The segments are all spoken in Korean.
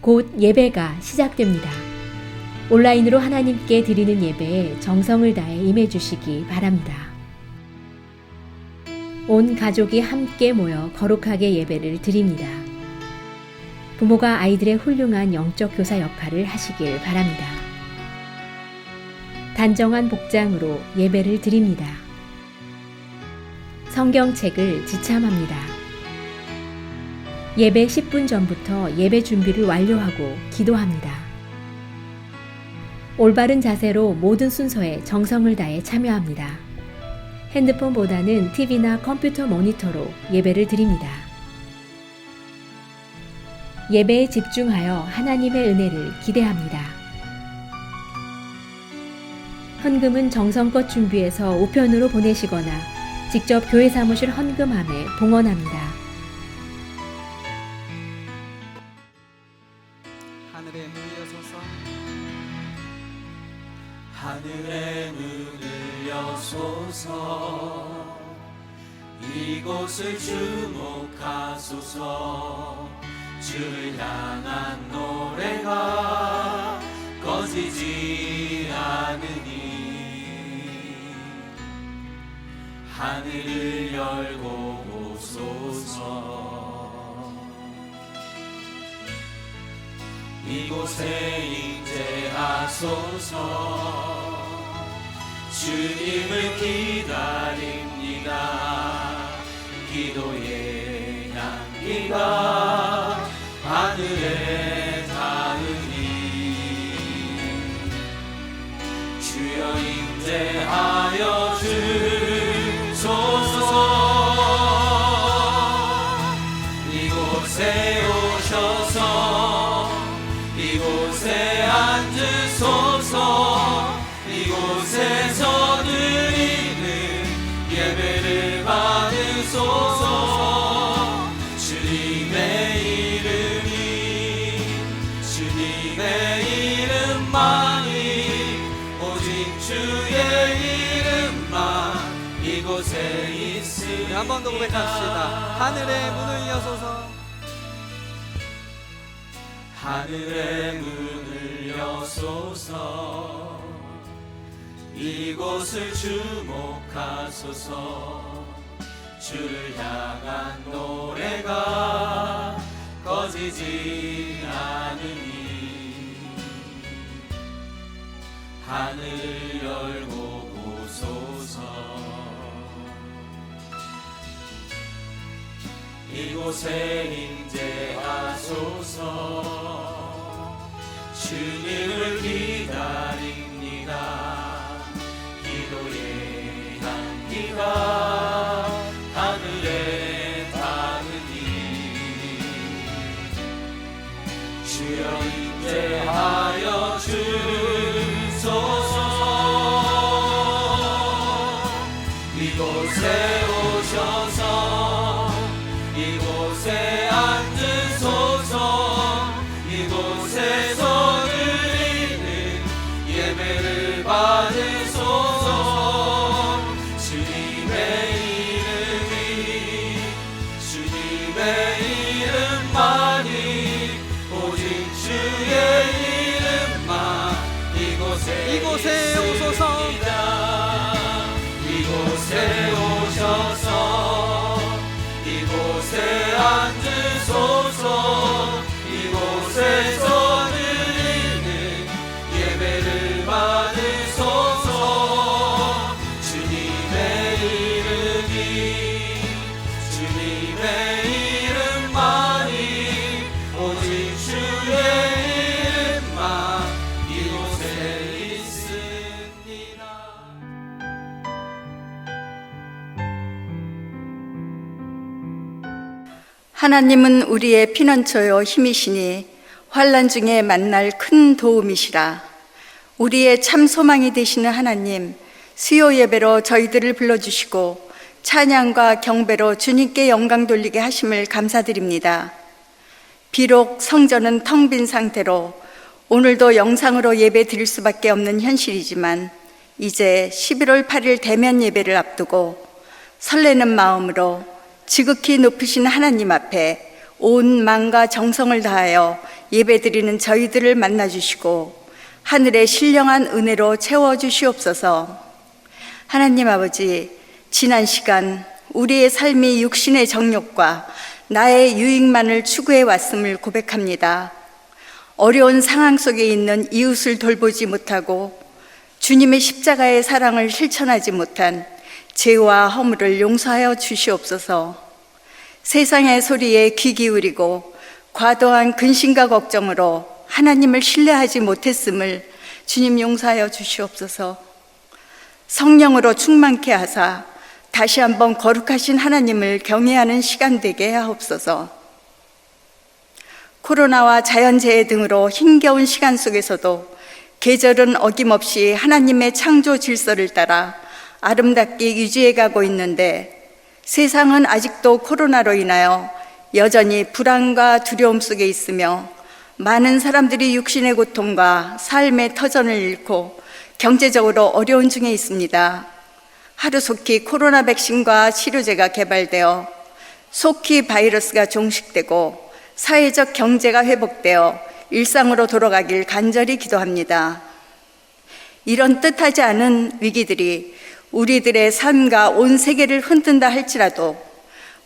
곧 예배가 시작됩니다. 온라인으로 하나님께 드리는 예배에 정성을 다해 임해주시기 바랍니다. 온 가족이 함께 모여 거룩하게 예배를 드립니다. 부모가 아이들의 훌륭한 영적 교사 역할을 하시길 바랍니다. 단정한 복장으로 예배를 드립니다. 성경책을 지참합니다. 예배 10분 전부터 예배 준비를 완료하고 기도합니다. 올바른 자세로 모든 순서에 정성을 다해 참여합니다. 핸드폰보다는 TV나 컴퓨터 모니터로 예배를 드립니다. 예배에 집중하여 하나님의 은혜를 기대합니다. 헌금은 정성껏 준비해서 우편으로 보내시거나 직접 교회 사무실 헌금함에 봉헌합니다. 하늘의 문을 여소서, 하늘의 문을 여소서, 이곳을 주목하소서. 주를 향한 노래가 꺼지지 않으니 하늘을 열고 오소서. 이곳에 임재하소서. 주님을 기다립니다. 기도의 향기가 하늘에 닿으니 주여 임재하여 주소서. 이곳에 오셔서 이곳에 앉으소서. 이곳에서 드리는 예배를 받으소서. 주님의 이름만이, 오직 주의 이름만 이곳에 있으니. 한 번 더 고백합시다. 하늘의 문을 여소서, 하늘의 문을 여소서. 이곳을 주목하소서. 주를 향한 노래가 꺼지지 않으니 하늘을 열고 보소서. 이곳에 임재하소서. 주님을 기다립니다. 기도의 향기가 하늘에 닿으니 주여 임재하여 주소서. 이곳에 오셔서 이곳에 앉으소서. 이곳에서 드리는 예배를 받으소서. 주님의 이름만이, 오직 주의 이름만 이곳에 오소서. 이곳에 오셔서 이곳에 앉으소서. 이곳에서 드리는 예배를 받으소서. 주님의 이름만이, 오직 주의 이름만 이곳에 있습니다. 하나님은 우리의 피난처요 힘이시니 환난 중에 만날 큰 도움이시라. 우리의 참 소망이 되시는 하나님, 수요 예배로 저희들을 불러주시고 찬양과 경배로 주님께 영광 돌리게 하심을 감사드립니다. 비록 성전은 텅 빈 상태로 오늘도 영상으로 예배 드릴 수밖에 없는 현실이지만, 이제 11월 8일 대면 예배를 앞두고 설레는 마음으로 지극히 높으신 하나님 앞에 온 마음과 정성을 다하여 예배드리는 저희들을 만나주시고 하늘의 신령한 은혜로 채워주시옵소서. 하나님 아버지, 지난 시간 우리의 삶이 육신의 정욕과 나의 유익만을 추구해 왔음을 고백합니다. 어려운 상황 속에 있는 이웃을 돌보지 못하고 주님의 십자가의 사랑을 실천하지 못한 죄와 허물을 용서하여 주시옵소서. 세상의 소리에 귀 기울이고 과도한 근심과 걱정으로 하나님을 신뢰하지 못했음을 주님 용서하여 주시옵소서. 성령으로 충만케 하사 다시 한번 거룩하신 하나님을 경외하는 시간 되게 하옵소서. 코로나와 자연재해 등으로 힘겨운 시간 속에서도 계절은 어김없이 하나님의 창조 질서를 따라 아름답게 유지해가고 있는데 세상은 아직도 코로나로 인하여 여전히 불안과 두려움 속에 있으며 많은 사람들이 육신의 고통과 삶의 터전을 잃고 경제적으로 어려운 중에 있습니다. 하루속히 코로나 백신과 치료제가 개발되어 속히 바이러스가 종식되고 사회적 경제가 회복되어 일상으로 돌아가길 간절히 기도합니다. 이런 뜻하지 않은 위기들이 우리들의 삶과 온 세계를 흔든다 할지라도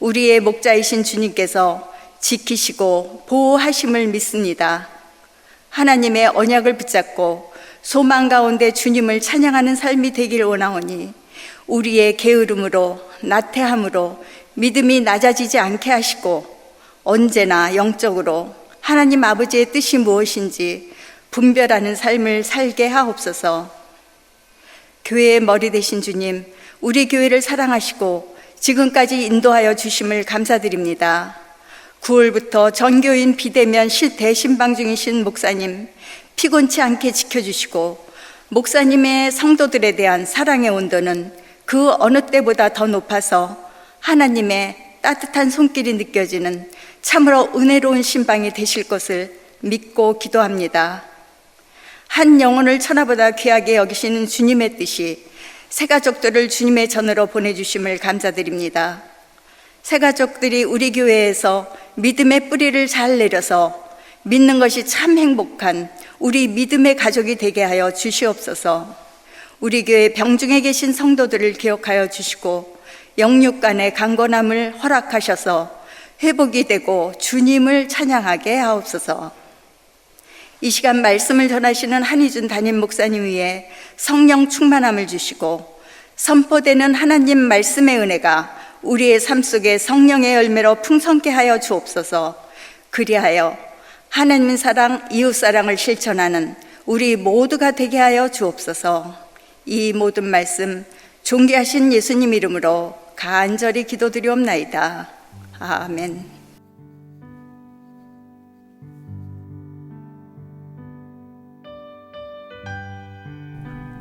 우리의 목자이신 주님께서 지키시고 보호하심을 믿습니다. 하나님의 언약을 붙잡고 소망 가운데 주님을 찬양하는 삶이 되길 원하오니 우리의 게으름으로 나태함으로 믿음이 낮아지지 않게 하시고 언제나 영적으로 하나님 아버지의 뜻이 무엇인지 분별하는 삶을 살게 하옵소서. 교회의 머리 되신 주님, 우리 교회를 사랑하시고 지금까지 인도하여 주심을 감사드립니다. 9월부터 전교인 비대면 대신방 중이신 목사님, 피곤치 않게 지켜주시고 목사님의 성도들에 대한 사랑의 온도는 그 어느 때보다 더 높아서 하나님의 따뜻한 손길이 느껴지는 참으로 은혜로운 신방이 되실 것을 믿고 기도합니다. 한 영혼을 천하보다 귀하게 여기시는 주님의 뜻이 새가족들을 주님의 전으로 보내주심을 감사드립니다. 새가족들이 우리 교회에서 믿음의 뿌리를 잘 내려서 믿는 것이 참 행복한 우리 믿음의 가족이 되게 하여 주시옵소서. 우리 교회 병중에 계신 성도들을 기억하여 주시고 영육간의 강건함을 허락하셔서 회복이 되고 주님을 찬양하게 하옵소서. 이 시간 말씀을 전하시는 한희준 담임 목사님 위에 성령 충만함을 주시고 선포되는 하나님 말씀의 은혜가 우리의 삶 속에 성령의 열매로 풍성케 하여 주옵소서. 그리하여 하나님 사랑, 이웃 사랑을 실천하는 우리 모두가 되게 하여 주옵소서. 이 모든 말씀 존귀하신 예수님 이름으로 간절히 기도드리옵나이다. 아멘.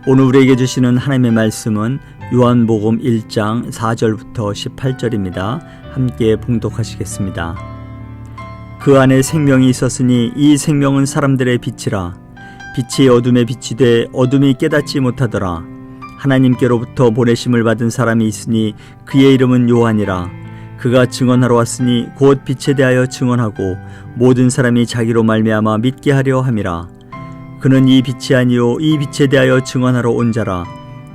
오늘 우리에게 주시는 하나님의 말씀은 요한복음 1장 4절부터 18절입니다. 함께 봉독하시겠습니다. 그 안에 생명이 있었으니 이 생명은 사람들의 빛이라. 빛이 어둠에 비치되 어둠이 깨닫지 못하더라. 하나님께로부터 보내심을 받은 사람이 있으니 그의 이름은 요한이라. 그가 증언하러 왔으니 곧 빛에 대하여 증언하고 모든 사람이 자기로 말미암아 믿게 하려 함이라. 그는 이 빛이 아니요 이 빛에 대하여 증언하러 온 자라.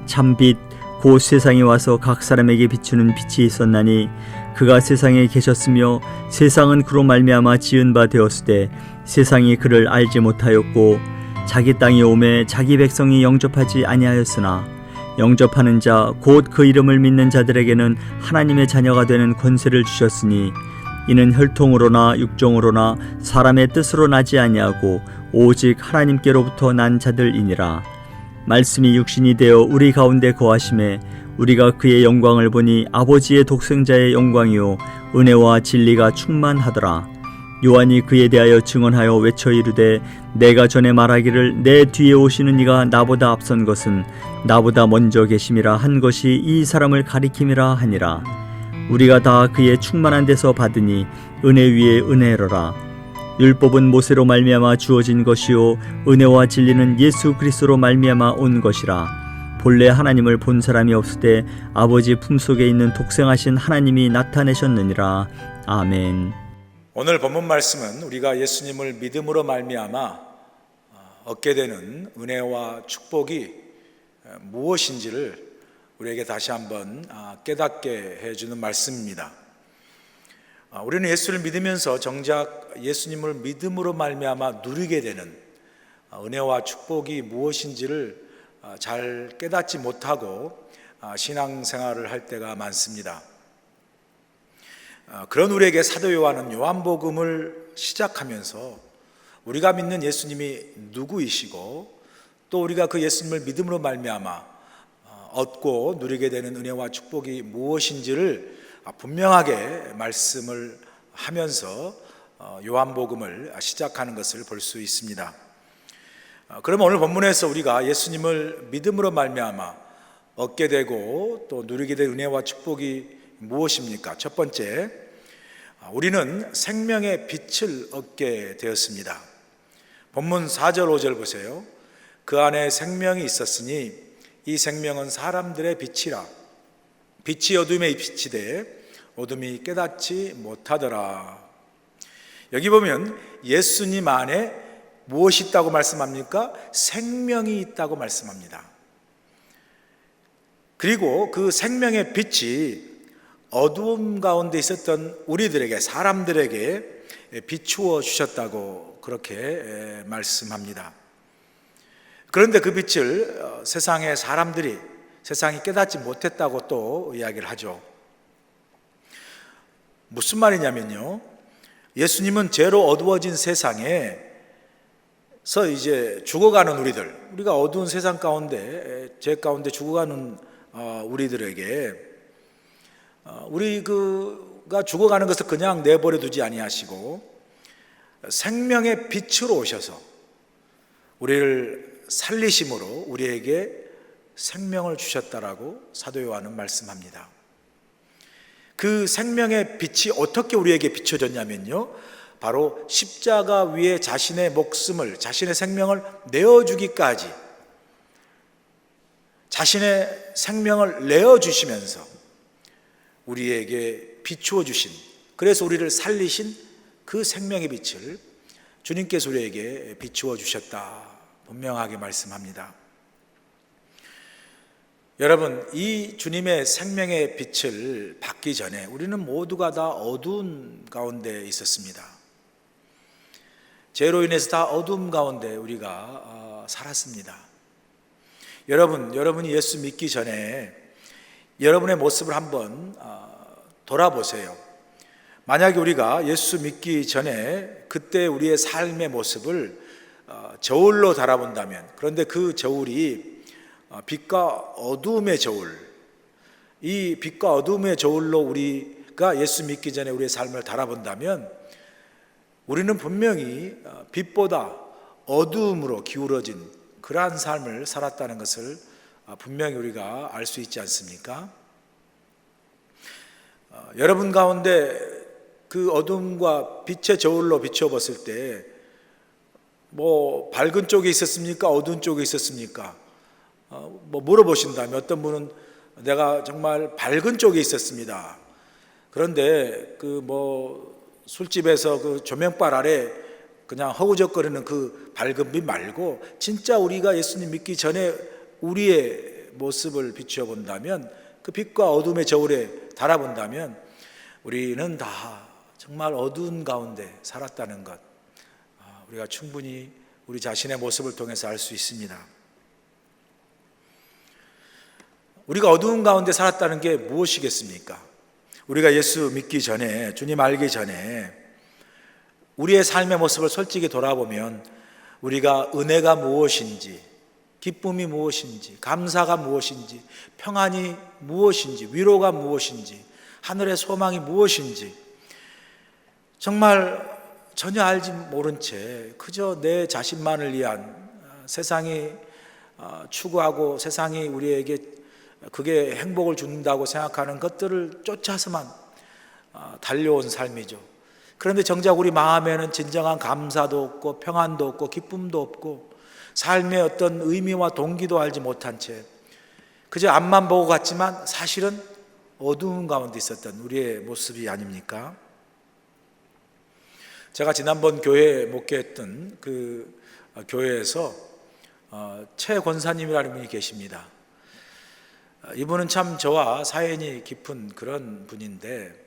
참빛 곧 세상에 와서 각 사람에게 비추는 빛이 있었나니 그가 세상에 계셨으며 세상은 그로 말미암아 지은 바 되었으되 세상이 그를 알지 못하였고 자기 땅에 오매 자기 백성이 영접하지 아니하였으나 영접하는 자 곧 그 이름을 믿는 자들에게는 하나님의 자녀가 되는 권세를 주셨으니 이는 혈통으로나 육종으로나 사람의 뜻으로 나지 아니하고 오직 하나님께로부터 난 자들이니라. 말씀이 육신이 되어 우리 가운데 거하심에 우리가 그의 영광을 보니 아버지의 독생자의 영광이요 은혜와 진리가 충만하더라. 요한이 그에 대하여 증언하여 외쳐 이르되 내가 전에 말하기를 내 뒤에 오시는 이가 나보다 앞선 것은 나보다 먼저 계심이라 한 것이 이 사람을 가리킴이라 하니라. 우리가 다 그의 충만한 데서 받으니 은혜 위에 은혜로라. 율법은 모세로 말미암아 주어진 것이요 은혜와 진리는 예수 그리스도로 말미암아 온 것이라. 본래 하나님을 본 사람이 없으되 아버지 품속에 있는 독생하신 하나님이 나타내셨느니라. 아멘. 오늘 본문 말씀은 우리가 예수님을 믿음으로 말미암아 얻게 되는 은혜와 축복이 무엇인지를 우리에게 다시 한번 깨닫게 해주는 말씀입니다. 우리는 예수를 믿으면서 정작 예수님을 믿음으로 말미암아 누리게 되는 은혜와 축복이 무엇인지를 잘 깨닫지 못하고 신앙생활을 할 때가 많습니다. 그런 우리에게 사도 요한은 요한복음을 시작하면서 우리가 믿는 예수님이 누구이시고 또 우리가 그 예수님을 믿음으로 말미암아 얻고 누리게 되는 은혜와 축복이 무엇인지를 분명하게 말씀을 하면서 요한복음을 시작하는 것을 볼 수 있습니다. 그러면 오늘 본문에서 우리가 예수님을 믿음으로 말미암아 얻게 되고 또 누리게 될 은혜와 축복이 무엇입니까? 첫 번째, 우리는 생명의 빛을 얻게 되었습니다. 본문 4절 5절 보세요. 그 안에 생명이 있었으니 이 생명은 사람들의 빛이라. 빛이 어둠에 비치되 어둠이 깨닫지 못하더라. 여기 보면 예수님 안에 무엇이 있다고 말씀합니까? 생명이 있다고 말씀합니다. 그리고 그 생명의 빛이 어두움 가운데 있었던 우리들에게, 사람들에게 비추어 주셨다고 그렇게 말씀합니다. 그런데 그 빛을 세상의 사람들이, 세상이 깨닫지 못했다고 또 이야기를 하죠. 무슨 말이냐면요, 예수님은 죄로 어두워진 세상에서 이제 죽어가는 우리가 어두운 세상 가운데, 죄 가운데 죽어가는 우리들에게 우리가 죽어가는 것을 그냥 내버려 두지 아니하시고 생명의 빛으로 오셔서 우리를 살리심으로 우리에게 생명을 주셨다라고 사도 요한은 말씀합니다. 그 생명의 빛이 어떻게 우리에게 비춰졌냐면요, 바로 십자가 위에 자신의 목숨을, 자신의 생명을 내어주기까지 자신의 생명을 내어주시면서 우리에게 비추어 주신, 그래서 우리를 살리신 그 생명의 빛을 주님께서 우리에게 비추어 주셨다 분명하게 말씀합니다. 여러분, 이 주님의 생명의 빛을 받기 전에 우리는 모두가 다 어두운 가운데 있었습니다. 죄로 인해서 다 어두움 가운데 우리가 살았습니다. 여러분이 예수 믿기 전에 여러분의 모습을 한번 돌아보세요. 만약에 우리가 예수 믿기 전에 그때 우리의 삶의 모습을 저울로 달아본다면, 그런데 그 저울이 빛과 어두움의 저울, 이 빛과 어두움의 저울로 우리가 예수 믿기 전에 우리의 삶을 달아본다면 우리는 분명히 빛보다 어두움으로 기울어진 그러한 삶을 살았다는 것을 분명히 우리가 알 수 있지 않습니까? 여러분 가운데 그 어둠과 빛의 저울로 비춰봤을 때 밝은 쪽에 있었습니까? 어두운 쪽에 있었습니까? 물어보신다면 어떤 분은 내가 정말 밝은 쪽에 있었습니다. 그런데 술집에서 그 조명발 아래 그냥 허우적거리는 그 밝은 빛 말고 진짜 우리가 예수님 믿기 전에 우리의 모습을 비추어 본다면, 그 빛과 어둠의 저울에 달아본다면 우리는 다 정말 어두운 가운데 살았다는 것, 우리가 충분히 우리 자신의 모습을 통해서 알 수 있습니다. 우리가 어두운 가운데 살았다는 게 무엇이겠습니까? 우리가 예수 믿기 전에, 주님 알기 전에 우리의 삶의 모습을 솔직히 돌아보면 우리가 은혜가 무엇인지, 기쁨이 무엇인지, 감사가 무엇인지, 평안이 무엇인지, 위로가 무엇인지, 하늘의 소망이 무엇인지 정말 전혀 알지 모른 채 그저 내 자신만을 위한, 세상이 추구하고 세상이 우리에게 그게 행복을 준다고 생각하는 것들을 쫓아서만 달려온 삶이죠. 그런데 정작 우리 마음에는 진정한 감사도 없고 평안도 없고 기쁨도 없고 삶의 어떤 의미와 동기도 알지 못한 채 그저 앞만 보고 갔지만 사실은 어두운 가운데 있었던 우리의 모습이 아닙니까? 제가 지난번 교회 목회했던 그 교회에서 최 권사님이라는 분이 계십니다. 이분은 참 저와 사연이 깊은 그런 분인데,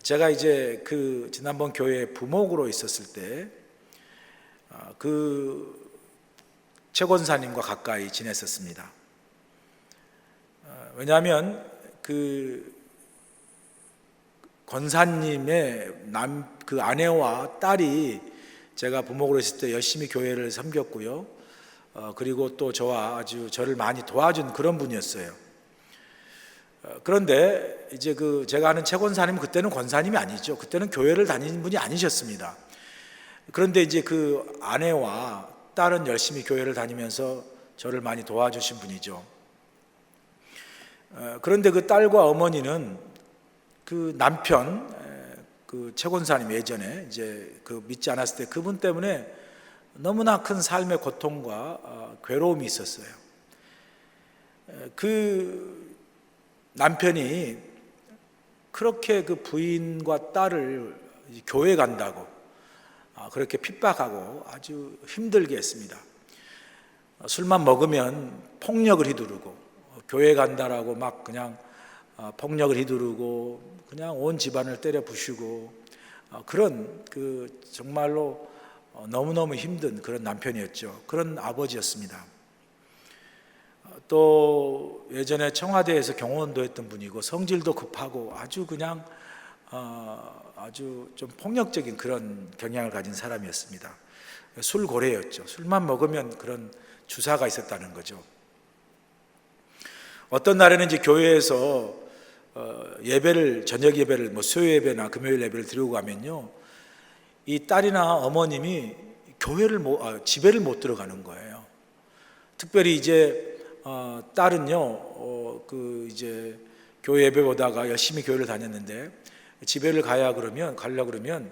제가 이제 그 지난번 교회 부목으로 있었을 때 그 최 권사님과 가까이 지냈었습니다. 왜냐하면 그 권사님의 그 아내와 딸이 제가 부목으로 있을 때 열심히 교회를 섬겼고요. 그리고 또 저와 아주 저를 많이 도와준 그런 분이었어요. 그런데 이제 그 제가 아는 최 권사님은 그때는 권사님이 아니죠. 그때는 교회를 다니는 분이 아니셨습니다. 그런데 이제 그 아내와 딸은 열심히 교회를 다니면서 저를 많이 도와주신 분이죠. 그런데 그 딸과 어머니는 그 남편, 그 최 권사님 예전에 이제 그 믿지 않았을 때 그분 때문에 너무나 큰 삶의 고통과 괴로움이 있었어요. 그 남편이 그렇게 그 부인과 딸을 교회 간다고 그렇게 핍박하고 아주 힘들게 했습니다. 술만 먹으면 폭력을 휘두르고 교회 간다라고 막 그냥 폭력을 휘두르고 그냥 온 집안을 때려 부수고 그런 그 정말로 너무너무 힘든 그런 남편이었죠. 그런 아버지였습니다. 또 예전에 청와대에서 경호원도 했던 분이고 성질도 급하고 아주 그냥 아주 좀 폭력적인 그런 경향을 가진 사람이었습니다. 술고래였죠. 술만 먹으면 그런 주사가 있었다는 거죠. 어떤 날에는 이제 교회에서 예배를, 저녁 예배를, 뭐 수요 예배나 금요일 예배를 드리고 가면요, 이 딸이나 어머님이 집에를 못 들어가는 거예요. 특별히 이제 딸은요, 그 이제 교회 예배 보다가 열심히 교회를 다녔는데 집에를 가려고 그러면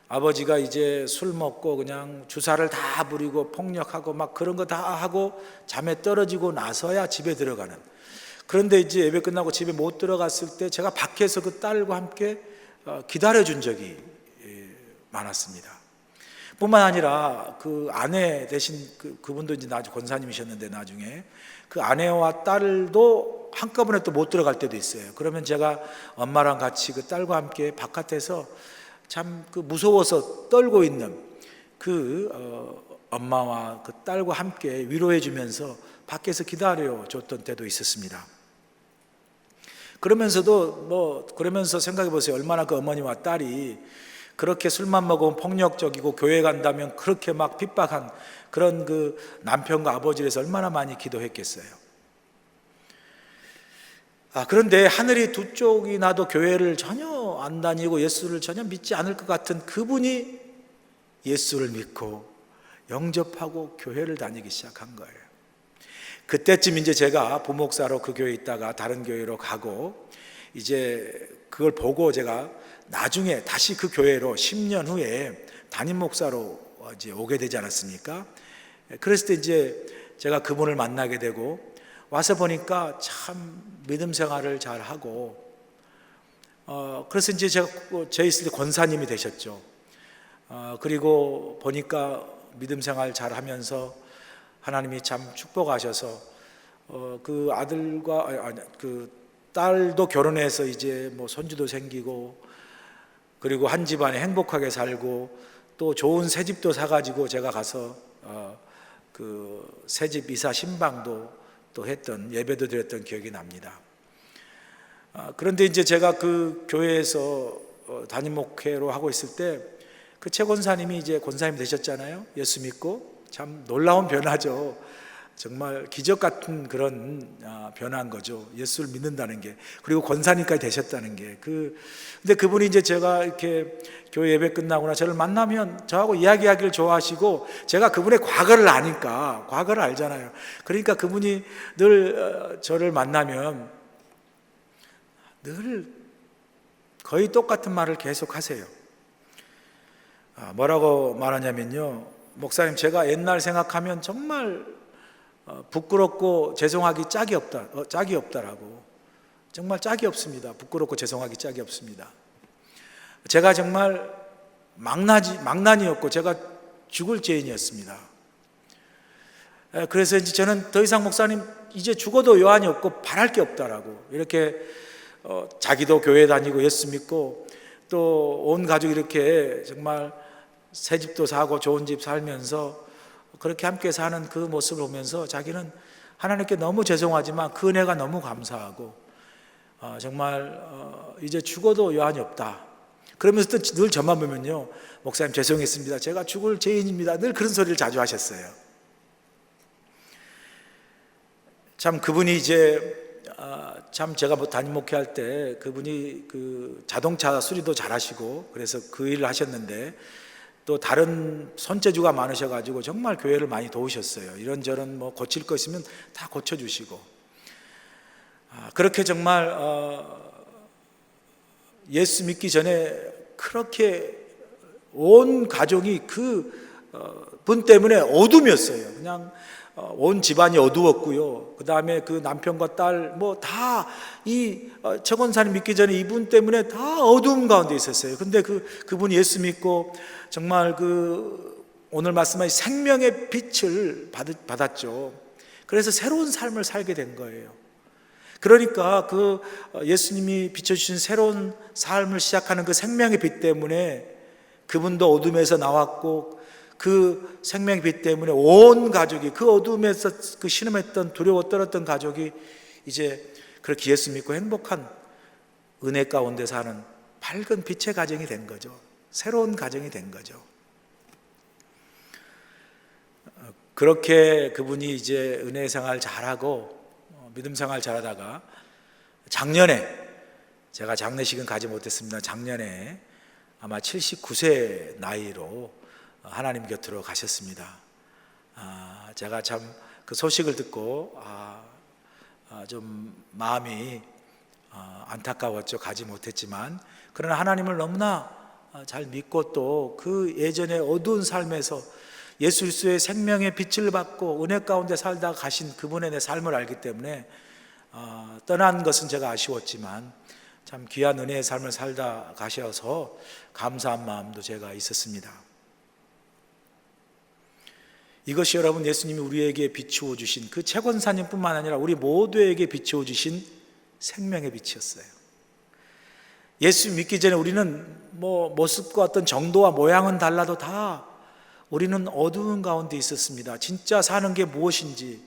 아버지가 이제 술 먹고 그냥 주사를 다 부리고 폭력하고 막 그런 거 다 하고 잠에 떨어지고 나서야 집에 들어가는. 그런데 이제 예배 끝나고 집에 못 들어갔을 때 제가 밖에서 그 딸과 함께 기다려준 적이 많았습니다. 뿐만 아니라 그 아내 대신 그분도 이제 권사님이셨는데 나중에 그 아내와 딸도 한꺼번에 또 못 들어갈 때도 있어요. 그러면 제가 엄마랑 같이 그 딸과 함께 바깥에서 참 그 무서워서 떨고 있는 그 엄마와 그 딸과 함께 위로해 주면서 밖에서 기다려 줬던 때도 있었습니다. 그러면서 생각해 보세요. 얼마나 그 어머니와 딸이 그렇게 술만 먹으면 폭력적이고 교회 간다면 그렇게 막 핍박한 그런 그 남편과 아버지에서 얼마나 많이 기도했겠어요. 그런데 하늘이 두 쪽이 나도 교회를 전혀 안 다니고 예수를 전혀 믿지 않을 것 같은 그분이 예수를 믿고 영접하고 교회를 다니기 시작한 거예요. 그때쯤 이제 제가 부목사로 그 교회에 있다가 다른 교회로 가고 이제 그걸 보고 제가 나중에 다시 그 교회로 10년 후에 담임 목사로 이제 오게 되지 않았습니까? 그랬을 때 이제 제가 그분을 만나게 되고 와서 보니까 참 믿음 생활을 잘 하고 그래서 이제 제가 제 있을 때 권사님이 되셨죠. 그리고 보니까 믿음 생활 잘 하면서 하나님이 참 축복하셔서 그 아들과 그 딸도 결혼해서 이제 뭐 손주도 생기고 그리고 한 집안에 행복하게 살고 또 좋은 새 집도 사가지고 제가 가서 그 새 집 이사 신방도 또 했던 예배도 드렸던 기억이 납니다. 그런데 이제 제가 그 교회에서 담임 목회로 하고 있을 때 그 최 권사님이 이제 권사님 되셨잖아요. 예수 믿고 참 놀라운 변화죠. 정말 기적 같은 그런 변화인 거죠. 예수를 믿는다는 게. 그리고 권사님까지 되셨다는 게. 근데 그분이 이제 제가 이렇게 교회 예배 끝나거나 저를 만나면 저하고 이야기하기를 좋아하시고 제가 그분의 과거를 아니까, 과거를 알잖아요. 그러니까 그분이 늘 저를 만나면 늘 거의 똑같은 말을 계속 하세요. 뭐라고 말하냐면요. 목사님, 제가 옛날 생각하면 정말 부끄럽고 죄송하기 짝이 없다라고. 정말 짝이 없습니다. 부끄럽고 죄송하기 짝이 없습니다. 제가 정말 망난이었고 제가 죽을 죄인이었습니다. 그래서 이제 저는 더 이상 목사님 이제 죽어도 요한이 없고 바랄 게 없다라고 이렇게 자기도 교회 다니고 예수 믿고 또 온 가족이 이렇게 정말 새 집도 사고 좋은 집 살면서 그렇게 함께 사는 그 모습을 보면서 자기는 하나님께 너무 죄송하지만 그 은혜가 너무 감사하고 정말 이제 죽어도 요한이 없다. 그러면서 또 늘 저만 보면요, 목사님 죄송했습니다, 제가 죽을 죄인입니다, 늘 그런 소리를 자주 하셨어요. 참 그분이 이제 참 제가 담임 목회할 때 그분이 그 자동차 수리도 잘하시고 그래서 그 일을 하셨는데 또 다른 손재주가 많으셔가지고 정말 교회를 많이 도우셨어요. 이런저런 뭐 고칠 거 있으면 다 고쳐주시고 그렇게 정말 예수 믿기 전에 그렇게 온 가족이 그 분 때문에 어둠이었어요. 그냥 온 집안이 어두웠고요. 그 다음에 그 남편과 딸 뭐 다 이 최권사님 믿기 전에 이분 때문에 다 어두움 가운데 있었어요. 근데 그분이 예수 믿고 정말 그 오늘 말씀하신 생명의 빛을 받았죠. 그래서 새로운 삶을 살게 된 거예요. 그러니까 그 예수님이 비춰주신 새로운 삶을 시작하는 그 생명의 빛 때문에 그분도 어둠에서 나왔고 그 생명의 빛 때문에 온 가족이 그 어둠에서 그 신음했던 두려워 떨었던 가족이 이제 그렇게 예수 믿고 행복한 은혜 가운데 사는 밝은 빛의 가정이 된 거죠. 새로운 가정이 된 거죠. 그렇게 그분이 이제 은혜 생활 잘하고 믿음 생활 잘하다가 작년에 제가 장례식은 가지 못했습니다. 작년에 아마 79세 나이로 하나님 곁으로 가셨습니다. 제가 참 그 소식을 듣고 좀 마음이 안타까웠죠. 가지 못했지만 그러나 하나님을 너무나 잘 믿고 또 그 예전의 어두운 삶에서 예수 그리스도의 생명의 빛을 받고 은혜 가운데 살다 가신 그분의 내 삶을 알기 때문에 떠난 것은 제가 아쉬웠지만 참 귀한 은혜의 삶을 살다 가셔서 감사한 마음도 제가 있었습니다. 이것이 여러분 예수님이 우리에게 비추어 주신 그 최권사님뿐만 아니라 우리 모두에게 비추어 주신 생명의 빛이었어요. 예수 믿기 전에 우리는 뭐 모습과 어떤 정도와 모양은 달라도 다 우리는 어두운 가운데 있었습니다. 진짜 사는 게 무엇인지,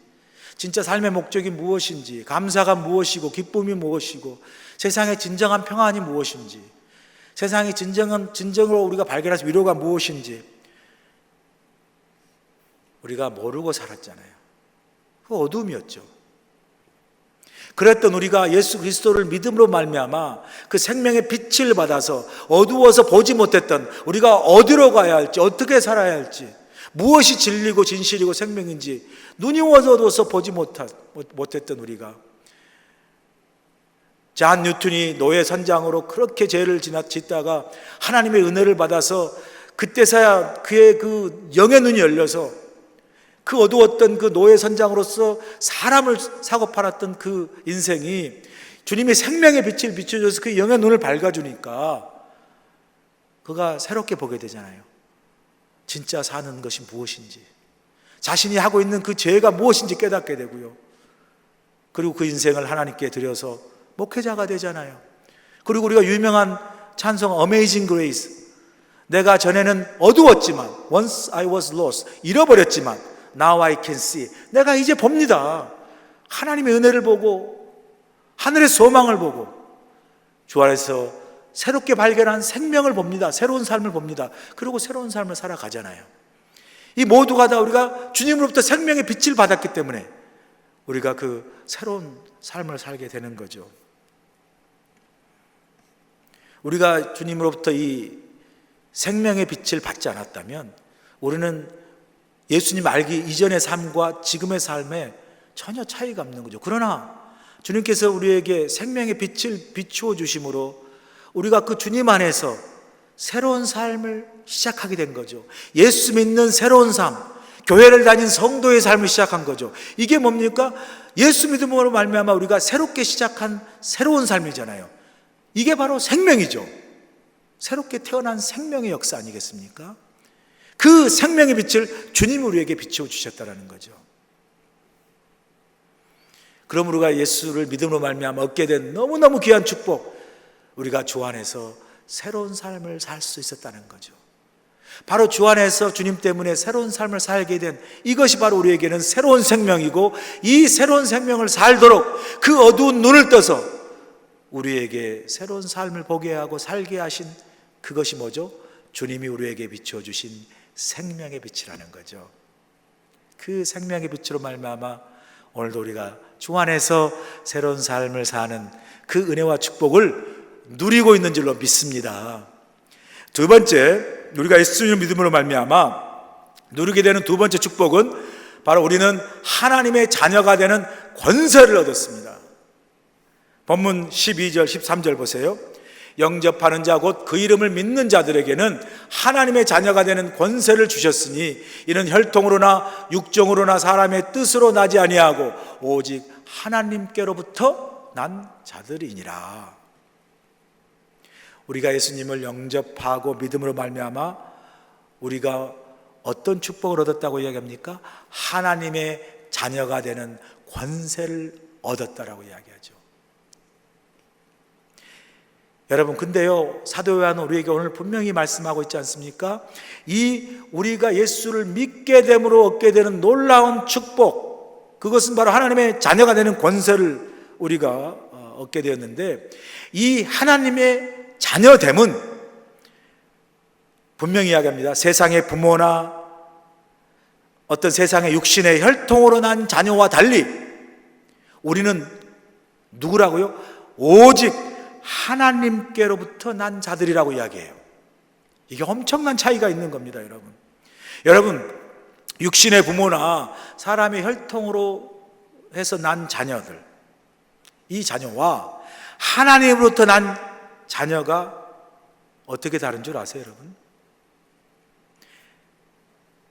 진짜 삶의 목적이 무엇인지, 감사가 무엇이고 기쁨이 무엇이고 세상의 진정한 평안이 무엇인지, 세상의 진정으로 우리가 발견할 수 위로가 무엇인지 우리가 모르고 살았잖아요. 그 어둠이었죠. 그랬던 우리가 예수 그리스도를 믿음으로 말미암아 그 생명의 빛을 받아서 어두워서 보지 못했던 우리가 어디로 가야 할지, 어떻게 살아야 할지, 무엇이 진리고 진실이고 생명인지 눈이 어두워서 보지 못했던 우리가 잔 뉴턴이 노예 선장으로 그렇게 죄를 짓다가 하나님의 은혜를 받아서 그때서야 그의 그 영의 눈이 열려서 그 어두웠던 그 노예 선장으로서 사람을 사고 팔았던 그 인생이 주님의 생명의 빛을 비춰줘서 그 영의 눈을 밝아주니까 그가 새롭게 보게 되잖아요. 진짜 사는 것이 무엇인지, 자신이 하고 있는 그 죄가 무엇인지 깨닫게 되고요. 그리고 그 인생을 하나님께 드려서 목회자가 되잖아요. 그리고 우리가 유명한 찬송 Amazing Grace, 내가 전에는 어두웠지만 Once I was lost, 잃어버렸지만 Now I can see, 내가 이제 봅니다. 하나님의 은혜를 보고 하늘의 소망을 보고 주 안에서 새롭게 발견한 생명을 봅니다. 새로운 삶을 봅니다. 그리고 새로운 삶을 살아가잖아요. 이 모두가 다 우리가 주님으로부터 생명의 빛을 받았기 때문에 우리가 그 새로운 삶을 살게 되는 거죠. 우리가 주님으로부터 이 생명의 빛을 받지 않았다면 우리는 예수님 알기 이전의 삶과 지금의 삶에 전혀 차이가 없는 거죠. 그러나 주님께서 우리에게 생명의 빛을 비추어 주심으로 우리가 그 주님 안에서 새로운 삶을 시작하게 된 거죠. 예수 믿는 새로운 삶, 교회를 다닌 성도의 삶을 시작한 거죠. 이게 뭡니까? 예수 믿음으로 말미암아 우리가 새롭게 시작한 새로운 삶이잖아요. 이게 바로 생명이죠. 새롭게 태어난 생명의 역사 아니겠습니까? 그 생명의 빛을 주님이 우리에게 비추어 주셨다는 거죠. 그럼 우리가 예수를 믿음으로 말미암아 얻게 된 너무너무 귀한 축복, 우리가 주 안에서 새로운 삶을 살 수 있었다는 거죠. 바로 주 안에서 주님 때문에 새로운 삶을 살게 된 이것이 바로 우리에게는 새로운 생명이고, 이 새로운 생명을 살도록 그 어두운 눈을 떠서 우리에게 새로운 삶을 보게 하고 살게 하신 그것이 뭐죠? 주님이 우리에게 비추어 주신 생명의 빛이라는 거죠. 그 생명의 빛으로 말미암아 오늘도 우리가 주 안에서 새로운 삶을 사는 그 은혜와 축복을 누리고 있는 줄로 믿습니다. 두 번째, 우리가 예수님을 믿음으로 말미암아 누리게 되는 두 번째 축복은 바로 우리는 하나님의 자녀가 되는 권세를 얻었습니다. 본문 12절 13절 보세요. 영접하는 자 곧 그 이름을 믿는 자들에게는 하나님의 자녀가 되는 권세를 주셨으니 이는 혈통으로나 육정으로나 사람의 뜻으로 나지 아니하고 오직 하나님께로부터 난 자들이니라. 우리가 예수님을 영접하고 믿음으로 말미암아 우리가 어떤 축복을 얻었다고 이야기합니까? 하나님의 자녀가 되는 권세를 얻었다라고 이야기하죠. 여러분, 근데요, 사도 요한은 우리에게 오늘 분명히 말씀하고 있지 않습니까? 이 우리가 예수를 믿게 됨으로 얻게 되는 놀라운 축복, 그것은 바로 하나님의 자녀가 되는 권세를 우리가 얻게 되었는데, 이 하나님의 자녀됨은 분명히 이야기합니다. 세상의 부모나 어떤 세상의 육신의 혈통으로 난 자녀와 달리 우리는 누구라고요? 오직 하나님께로부터 난 자들이라고 이야기해요. 이게 엄청난 차이가 있는 겁니다, 여러분. 여러분, 육신의 부모나 사람의 혈통으로 해서 난 자녀들, 이 자녀와 하나님으로부터 난 자녀가 어떻게 다른 줄 아세요, 여러분?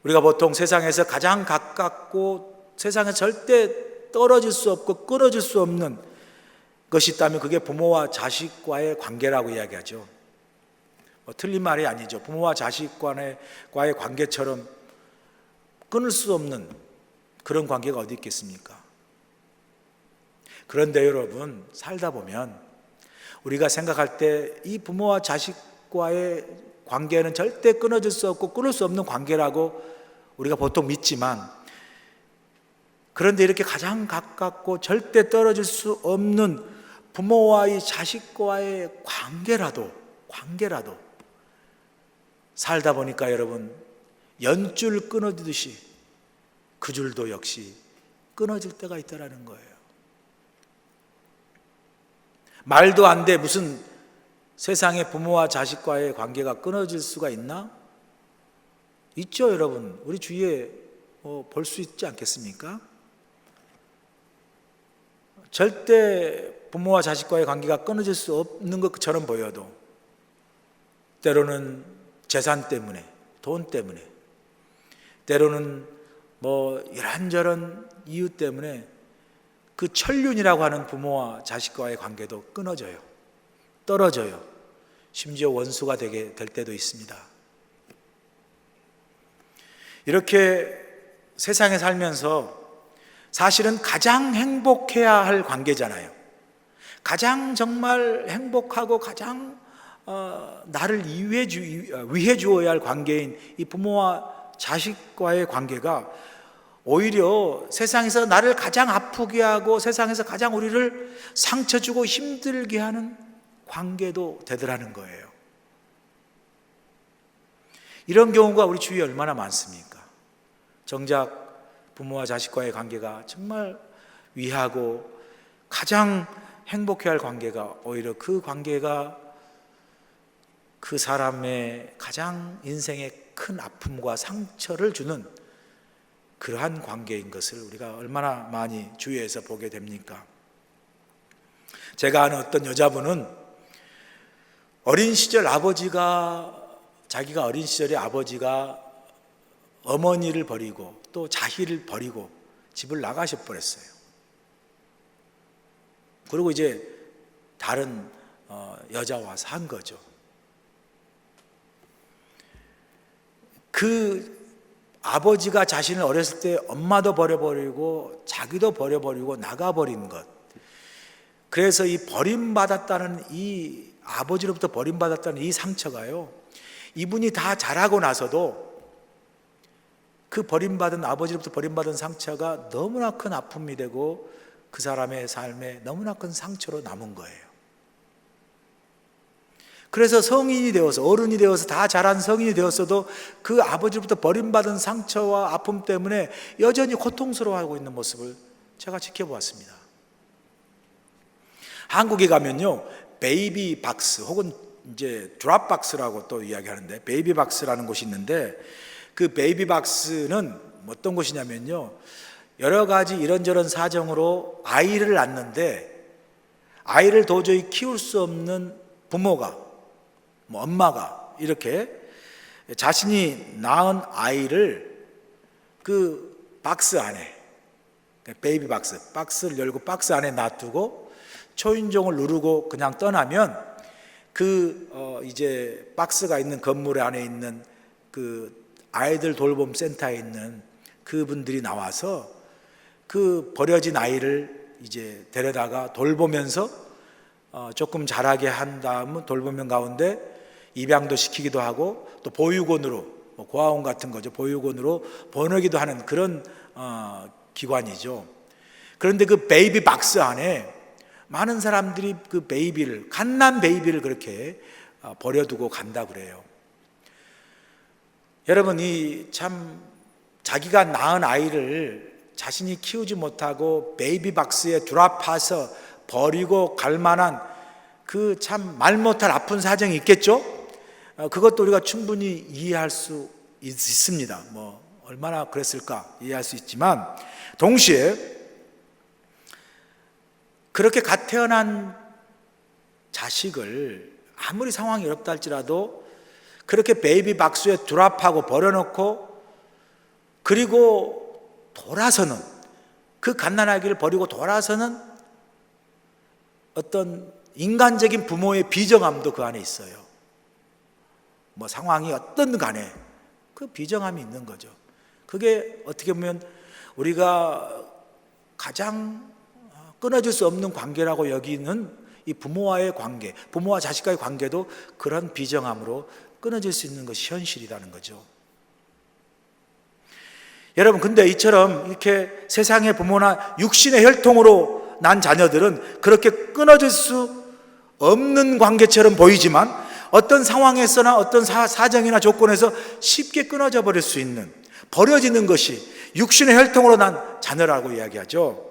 우리가 보통 세상에서 가장 가깝고 세상에 절대 떨어질 수 없고 끊어질 수 없는 것이 있다면 그게 부모와 자식과의 관계라고 이야기하죠. 틀린 말이 아니죠. 부모와 자식과의 관계처럼 끊을 수 없는 그런 관계가 어디 있겠습니까? 그런데 여러분, 살다 보면 우리가 생각할 때 이 부모와 자식과의 관계는 절대 끊어질 수 없고 끊을 수 없는 관계라고 우리가 보통 믿지만, 그런데 이렇게 가장 가깝고 절대 떨어질 수 없는 부모와의 자식과의 관계라도 살다 보니까 여러분, 연줄 끊어지듯이 그 줄도 역시 끊어질 때가 있다라는 거예요. 말도 안 돼 무슨 세상의 부모와 자식과의 관계가 끊어질 수가 있나? 있죠, 여러분. 우리 주위에 볼 수 있지 않겠습니까? 절대 부모와 자식과의 관계가 끊어질 수 없는 것처럼 보여도 때로는 재산 때문에, 돈 때문에, 때로는 이런저런 이유 때문에 그 천륜이라고 하는 부모와 자식과의 관계도 끊어져요. 떨어져요. 심지어 원수가 되게 될 때도 있습니다. 이렇게 세상에 살면서 사실은 가장 행복해야 할 관계잖아요. 가장 정말 행복하고 가장 나를 위해 주어야 할 관계인 이 부모와 자식과의 관계가 오히려 세상에서 나를 가장 아프게 하고 세상에서 가장 우리를 상처 주고 힘들게 하는 관계도 되더라는 거예요. 이런 경우가 우리 주위에 얼마나 많습니까? 정작 부모와 자식과의 관계가 정말 위하고 가장 행복해야 할 관계가 오히려 그 관계가 그 사람의 가장 인생의 큰 아픔과 상처를 주는 그러한 관계인 것을 우리가 얼마나 많이 주위에서 보게 됩니까? 제가 아는 어떤 여자분은 어린 시절 자기가 어린 시절에 아버지가 어머니를 버리고 또 자기를 버리고 집을 나가셔 버렸어요. 그리고 이제 다른 여자와 산 거죠. 그 아버지가 자신을 어렸을 때 엄마도 버려버리고 자기도 버려버리고 나가버린 것, 그래서 이 버림받았다는 이 아버지로부터 버림받았다는 이 상처가요, 이분이 다 자라고 나서도 그 버림받은 아버지로부터 버림받은 상처가 너무나 큰 아픔이 되고 그 사람의 삶에 너무나 큰 상처로 남은 거예요. 그래서 성인이 되어서, 어른이 되어서 다 자란 성인이 되었어도 그 아버지로부터 버림받은 상처와 아픔 때문에 여전히 고통스러워하고 있는 모습을 제가 지켜보았습니다. 한국에 가면요, 베이비 박스 혹은 이제 드랍 박스라고 또 이야기하는데, 베이비 박스라는 곳이 있는데, 그 베이비 박스는 어떤 곳이냐면요, 여러 가지 이런저런 사정으로 아이를 낳는데 아이를 도저히 키울 수 없는 부모가, 엄마가 이렇게 자신이 낳은 아이를 그 박스 안에, 베이비 박스를 열고 박스 안에 놔두고 초인종을 누르고 그냥 떠나면 이제 박스가 있는 건물 안에 있는 그 아이들 돌봄 센터에 있는 그분들이 나와서 그 버려진 아이를 이제 데려다가 돌보면서 조금 자라게 한 다음은 돌보면 가운데 입양도 시키기도 하고 또 보육원으로, 고아원 같은 거죠, 보육원으로 보내기도 하는 그런 기관이죠. 그런데 그 베이비 박스 안에 많은 사람들이 그 베이비를, 갓난 베이비를 그렇게 버려두고 간다 그래요. 여러분, 이 참 자기가 낳은 아이를 자신이 키우지 못하고 베이비 박스에 드랍해서 버리고 갈 만한 그 참 말 못할 아픈 사정이 있겠죠? 그것도 우리가 충분히 이해할 수 있습니다. 얼마나 그랬을까 이해할 수 있지만, 동시에 그렇게 갓 태어난 자식을 아무리 상황이 어렵다 할지라도 그렇게 베이비 박스에 드랍하고 버려놓고, 그리고 돌아서는, 그 갓난아기를 버리고 돌아서는 어떤 인간적인 부모의 비정함도 그 안에 있어요. 상황이 어떤 간에 그 비정함이 있는 거죠. 그게 어떻게 보면 우리가 가장 끊어질 수 없는 관계라고 여기는 이 부모와의 관계, 부모와 자식과의 관계도 그런 비정함으로 끊어질 수 있는 것이 현실이라는 거죠. 여러분, 근데 이처럼 이렇게 세상의 부모나 육신의 혈통으로 난 자녀들은 그렇게 끊어질 수 없는 관계처럼 보이지만 어떤 상황에서나 어떤 사정이나 조건에서 쉽게 끊어져 버릴 수 있는, 버려지는 것이 육신의 혈통으로 난 자녀라고 이야기하죠.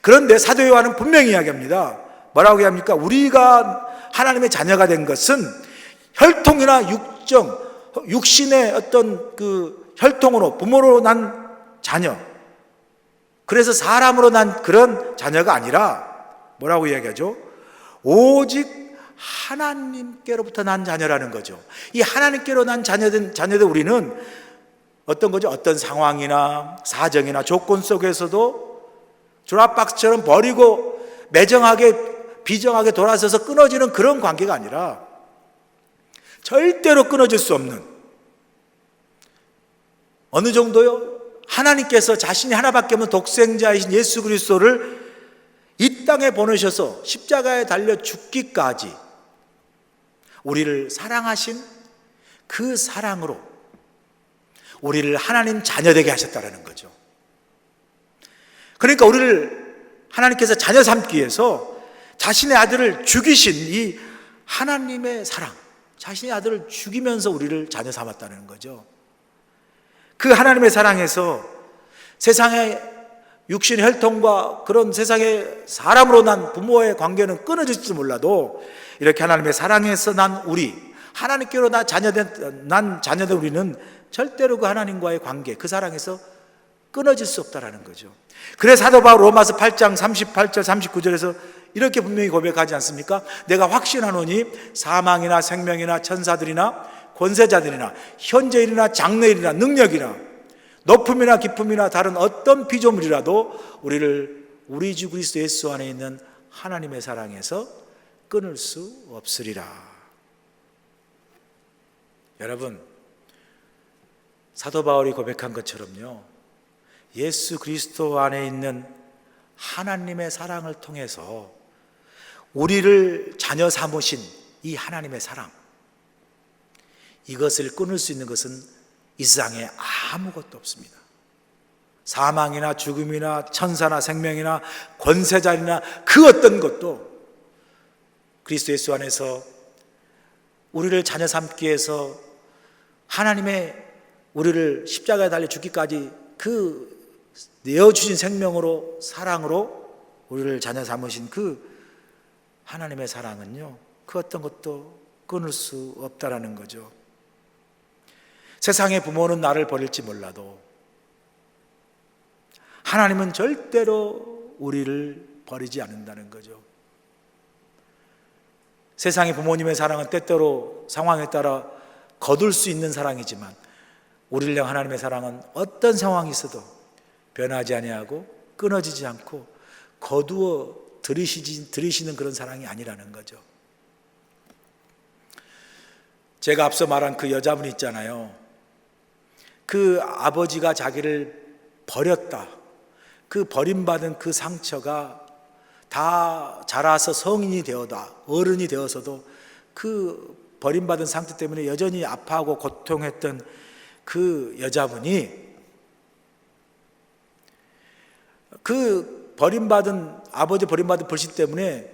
그런데 사도 요한은 분명히 이야기합니다. 뭐라고 이야기합니까? 우리가 하나님의 자녀가 된 것은 혈통이나 육신의 어떤 그 혈통으로, 부모로 난 자녀, 그래서 사람으로 난 그런 자녀가 아니라 뭐라고 이야기하죠? 오직 하나님께로부터 난 자녀라는 거죠. 이 하나님께로 난 자녀들 우리는 어떤 거죠? 어떤 상황이나 사정이나 조건 속에서도 드랍박스처럼 버리고 매정하게, 비정하게 돌아서서 끊어지는 그런 관계가 아니라 절대로 끊어질 수 없는, 어느 정도요? 하나님께서 자신이 하나밖에 없는 독생자이신 예수 그리스도를 이 땅에 보내셔서 십자가에 달려 죽기까지 우리를 사랑하신 그 사랑으로 우리를 하나님 자녀되게 하셨다는 거죠. 그러니까 우리를 하나님께서 자녀 삼기 위해서 자신의 아들을 죽이신 이 하나님의 사랑, 자신의 아들을 죽이면서 우리를 자녀 삼았다는 거죠. 그 하나님의 사랑에서 세상의 육신의 혈통과 그런 세상의 사람으로 난 부모의 관계는 끊어질지 몰라도 이렇게 하나님의 사랑에서 난 우리, 하나님께로 난 자녀된 우리는 절대로 그 하나님과의 관계, 그 사랑에서 끊어질 수 없다라는 거죠. 그래서 사도 바울 로마서 8장 38절 39절에서 이렇게 분명히 고백하지 않습니까? 내가 확신하노니 사망이나 생명이나 천사들이나 권세자들이나 현재일이나 장래일이나 능력이나 높음이나 깊음이나 다른 어떤 피조물이라도 우리를 우리 주 그리스도 예수 안에 있는 하나님의 사랑에서 끊을 수 없으리라. 여러분, 사도 바울이 고백한 것처럼요, 예수 그리스도 안에 있는 하나님의 사랑을 통해서 우리를 자녀 삼으신 이 하나님의 사랑, 이것을 끊을 수 있는 것은 이 세상에 아무것도 없습니다. 사망이나 죽음이나 천사나 생명이나 권세자리나 그 어떤 것도 그리스도 예수 안에서 우리를 자녀 삼기 위해서 하나님의 우리를 십자가에 달려 죽기까지 그 내어주신 생명으로, 사랑으로 우리를 자녀 삼으신 그 하나님의 사랑은요, 그 어떤 것도 끊을 수 없다라는 거죠. 세상의 부모는 나를 버릴지 몰라도 하나님은 절대로 우리를 버리지 않는다는 거죠. 세상의 부모님의 사랑은 때때로 상황에 따라 거둘 수 있는 사랑이지만 우리를 향한 하나님의 사랑은 어떤 상황이 있어도 변하지 아니하고 끊어지지 않고 거두어 들이시는 그런 사랑이 아니라는 거죠. 제가 앞서 말한 그 여자분 있잖아요. 그 아버지가 자기를 버렸다. 그 버림받은 그 상처가 다 자라서 성인이 되어다, 어른이 되어서도 그 버림받은 상처 때문에 여전히 아파하고 고통했던 그 여자분이 그 아버지 버림받은 불신 때문에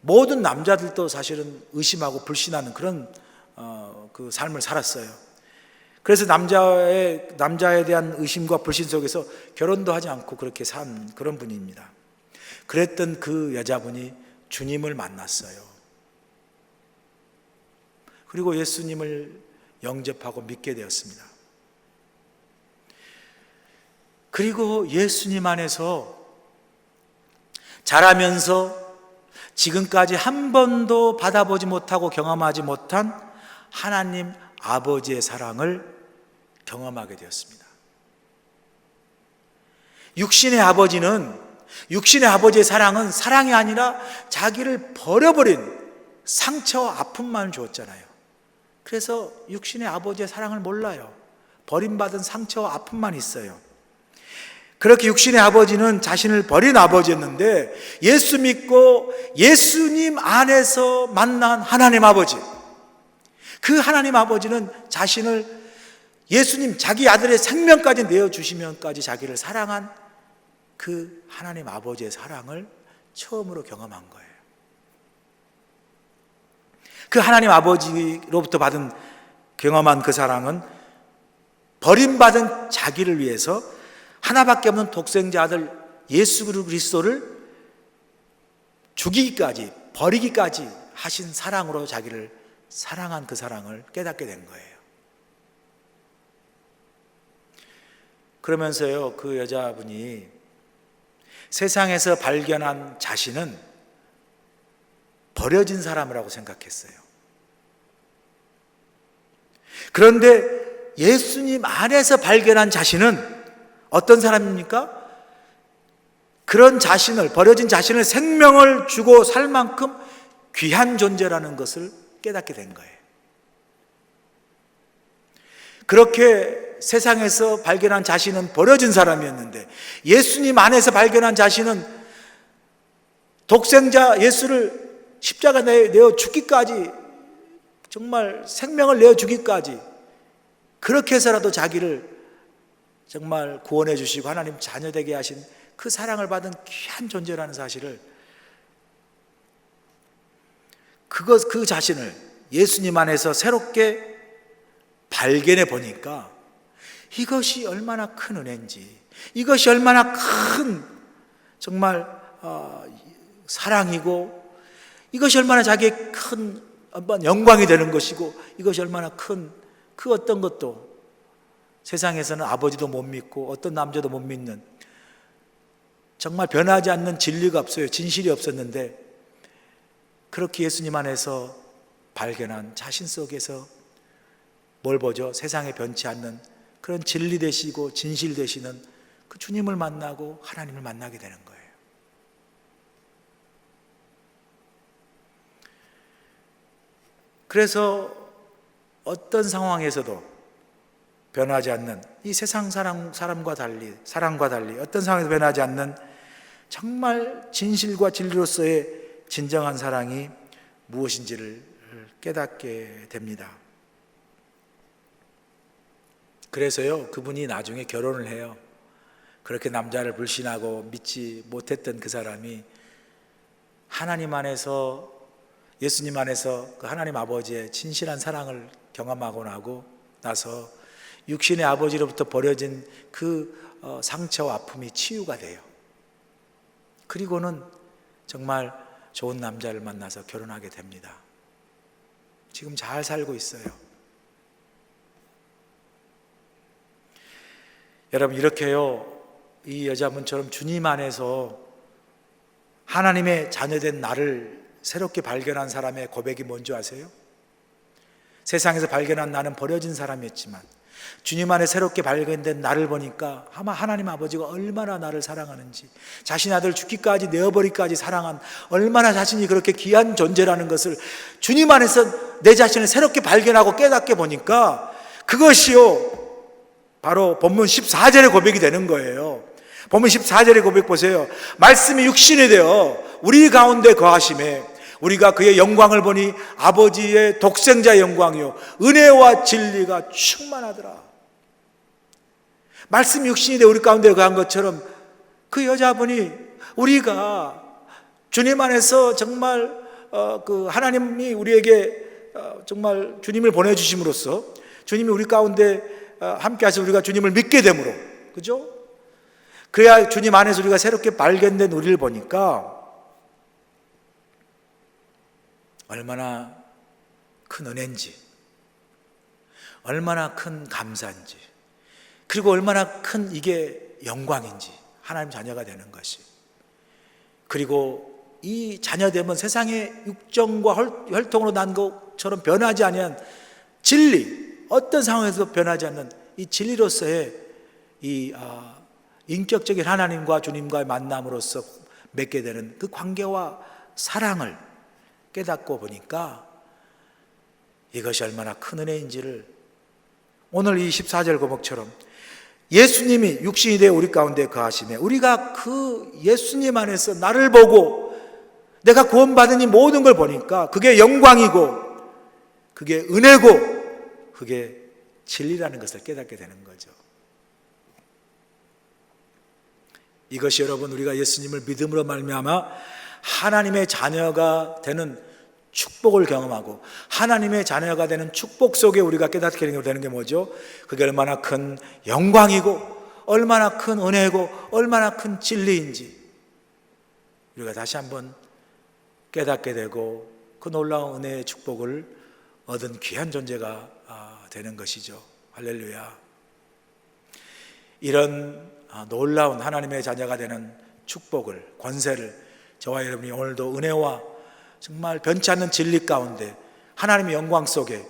모든 남자들도 사실은 의심하고 불신하는 그런 그 삶을 살았어요. 그래서 남자에 대한 의심과 불신 속에서 결혼도 하지 않고 그렇게 산 그런 분입니다. 그랬던 그 여자분이 주님을 만났어요. 그리고 예수님을 영접하고 믿게 되었습니다. 그리고 예수님 안에서 자라면서 지금까지 한 번도 받아보지 못하고 경험하지 못한 하나님 아버지의 사랑을 경험하게 되었습니다. 육신의 아버지의 사랑은 사랑이 아니라 자기를 버려버린 상처와 아픔만 주었잖아요. 그래서 육신의 아버지의 사랑을 몰라요. 버림받은 상처와 아픔만 있어요. 그렇게 육신의 아버지는 자신을 버린 아버지였는데 예수 믿고 예수님 안에서 만난 하나님 아버지, 그 하나님 아버지는 자신을 예수님 자기 아들의 생명까지 내어주시면까지 자기를 사랑한 그 하나님 아버지의 사랑을 처음으로 경험한 거예요. 그 하나님 아버지로부터 경험한 그 사랑은 버림받은 자기를 위해서 하나밖에 없는 독생자 아들 예수 그리스도를 죽이기까지, 버리기까지 하신 사랑으로 자기를 사랑한 그 사랑을 깨닫게 된 거예요. 그러면서요, 그 여자분이 세상에서 발견한 자신은 버려진 사람이라고 생각했어요. 그런데 예수님 안에서 발견한 자신은 어떤 사람입니까? 그런 자신을, 버려진 자신을 생명을 주고 살 만큼 귀한 존재라는 것을 깨닫게 된 거예요. 그렇게 세상에서 발견한 자신은 버려진 사람이었는데 예수님 안에서 발견한 자신은 독생자 예수를 십자가에 내어 죽기까지, 정말 생명을 내어 주기까지 그렇게 해서라도 자기를 정말 구원해 주시고 하나님 자녀되게 하신 그 사랑을 받은 귀한 존재라는 사실을, 그 자신을 예수님 안에서 새롭게 발견해 보니까 이것이 얼마나 큰 은혜인지, 이것이 얼마나 큰 정말 사랑이고, 이것이 얼마나 자기의 큰 영광이 되는 것이고, 이것이 얼마나 큰 그 어떤 것도 세상에서는 아버지도 못 믿고 어떤 남자도 못 믿는, 정말 변하지 않는 진리가 없어요. 진실이 없었는데 그렇게 예수님 안에서 발견한 자신 속에서 뭘 보죠? 세상에 변치 않는 그런 진리 되시고 진실 되시는 그 주님을 만나고 하나님을 만나게 되는 거예요. 그래서 어떤 상황에서도 변하지 않는 이 세상 사랑과 달리 어떤 상황에서 변하지 않는 정말 진실과 진리로서의 진정한 사랑이 무엇인지를 깨닫게 됩니다. 그래서요, 그분이 나중에 결혼을 해요. 그렇게 남자를 불신하고 믿지 못했던 그 사람이 하나님 안에서, 예수님 안에서 그 하나님 아버지의 진실한 사랑을 경험하고 나서 육신의 아버지로부터 버려진 그 상처와 아픔이 치유가 돼요. 그리고는 정말 좋은 남자를 만나서 결혼하게 됩니다. 지금 잘 살고 있어요. 여러분, 이렇게요, 이 여자분처럼 주님 안에서 하나님의 자녀된 나를 새롭게 발견한 사람의 고백이 뭔지 아세요? 세상에서 발견한 나는 버려진 사람이었지만 주님 안에 새롭게 발견된 나를 보니까 아마 하나님 아버지가 얼마나 나를 사랑하는지, 자신 아들 죽기까지 내어버리기까지 사랑한, 얼마나 자신이 그렇게 귀한 존재라는 것을 주님 안에서 내 자신을 새롭게 발견하고 깨닫게 보니까 그것이요, 바로 본문 14절의 고백이 되는 거예요. 본문 14절의 고백 보세요. 말씀이 육신이 되어 우리 가운데 거하심에 우리가 그의 영광을 보니 아버지의 독생자의 영광이요 은혜와 진리가 충만하더라. 말씀이 육신이 되어 우리 가운데 거한 것처럼 그 여자분이, 우리가 주님 안에서 정말 그 하나님이 우리에게 정말 주님을 보내주심으로써 주님이 우리 가운데 함께 하셔서 우리가 주님을 믿게 됨으로, 그죠? 그래야 주님 안에서 우리가 새롭게 발견된 우리를 보니까 얼마나 큰 은혜인지, 얼마나 큰 감사인지, 그리고 얼마나 큰 이게 영광인지, 하나님 자녀가 되는 것이. 그리고 이 자녀됨은 세상의 육정과 혈통으로 난 것처럼 변하지 아니한 진리, 어떤 상황에서도 변하지 않는 이 진리로서의 이 인격적인 하나님과 주님과의 만남으로써 맺게 되는 그 관계와 사랑을 깨닫고 보니까 이것이 얼마나 큰 은혜인지를, 오늘 이 14절 고백처럼 예수님이 육신이 되어 우리 가운데 거하시며 우리가 그 예수님 안에서 나를 보고 내가 구원받은 이 모든 걸 보니까 그게 영광이고 그게 은혜고 그게 진리라는 것을 깨닫게 되는 거죠. 이것이 여러분, 우리가 예수님을 믿음으로 말미암아 하나님의 자녀가 되는 축복을 경험하고 하나님의 자녀가 되는 축복 속에 우리가 깨닫게 되는 게 뭐죠? 그게 얼마나 큰 영광이고 얼마나 큰 은혜고 얼마나 큰 진리인지 우리가 다시 한번 깨닫게 되고 그 놀라운 은혜의 축복을 얻은 귀한 존재가 되는 것이죠. 할렐루야. 이런 놀라운 하나님의 자녀가 되는 축복을, 권세를 저와 여러분이 오늘도 은혜와 정말 변치 않는 진리 가운데 하나님의 영광 속에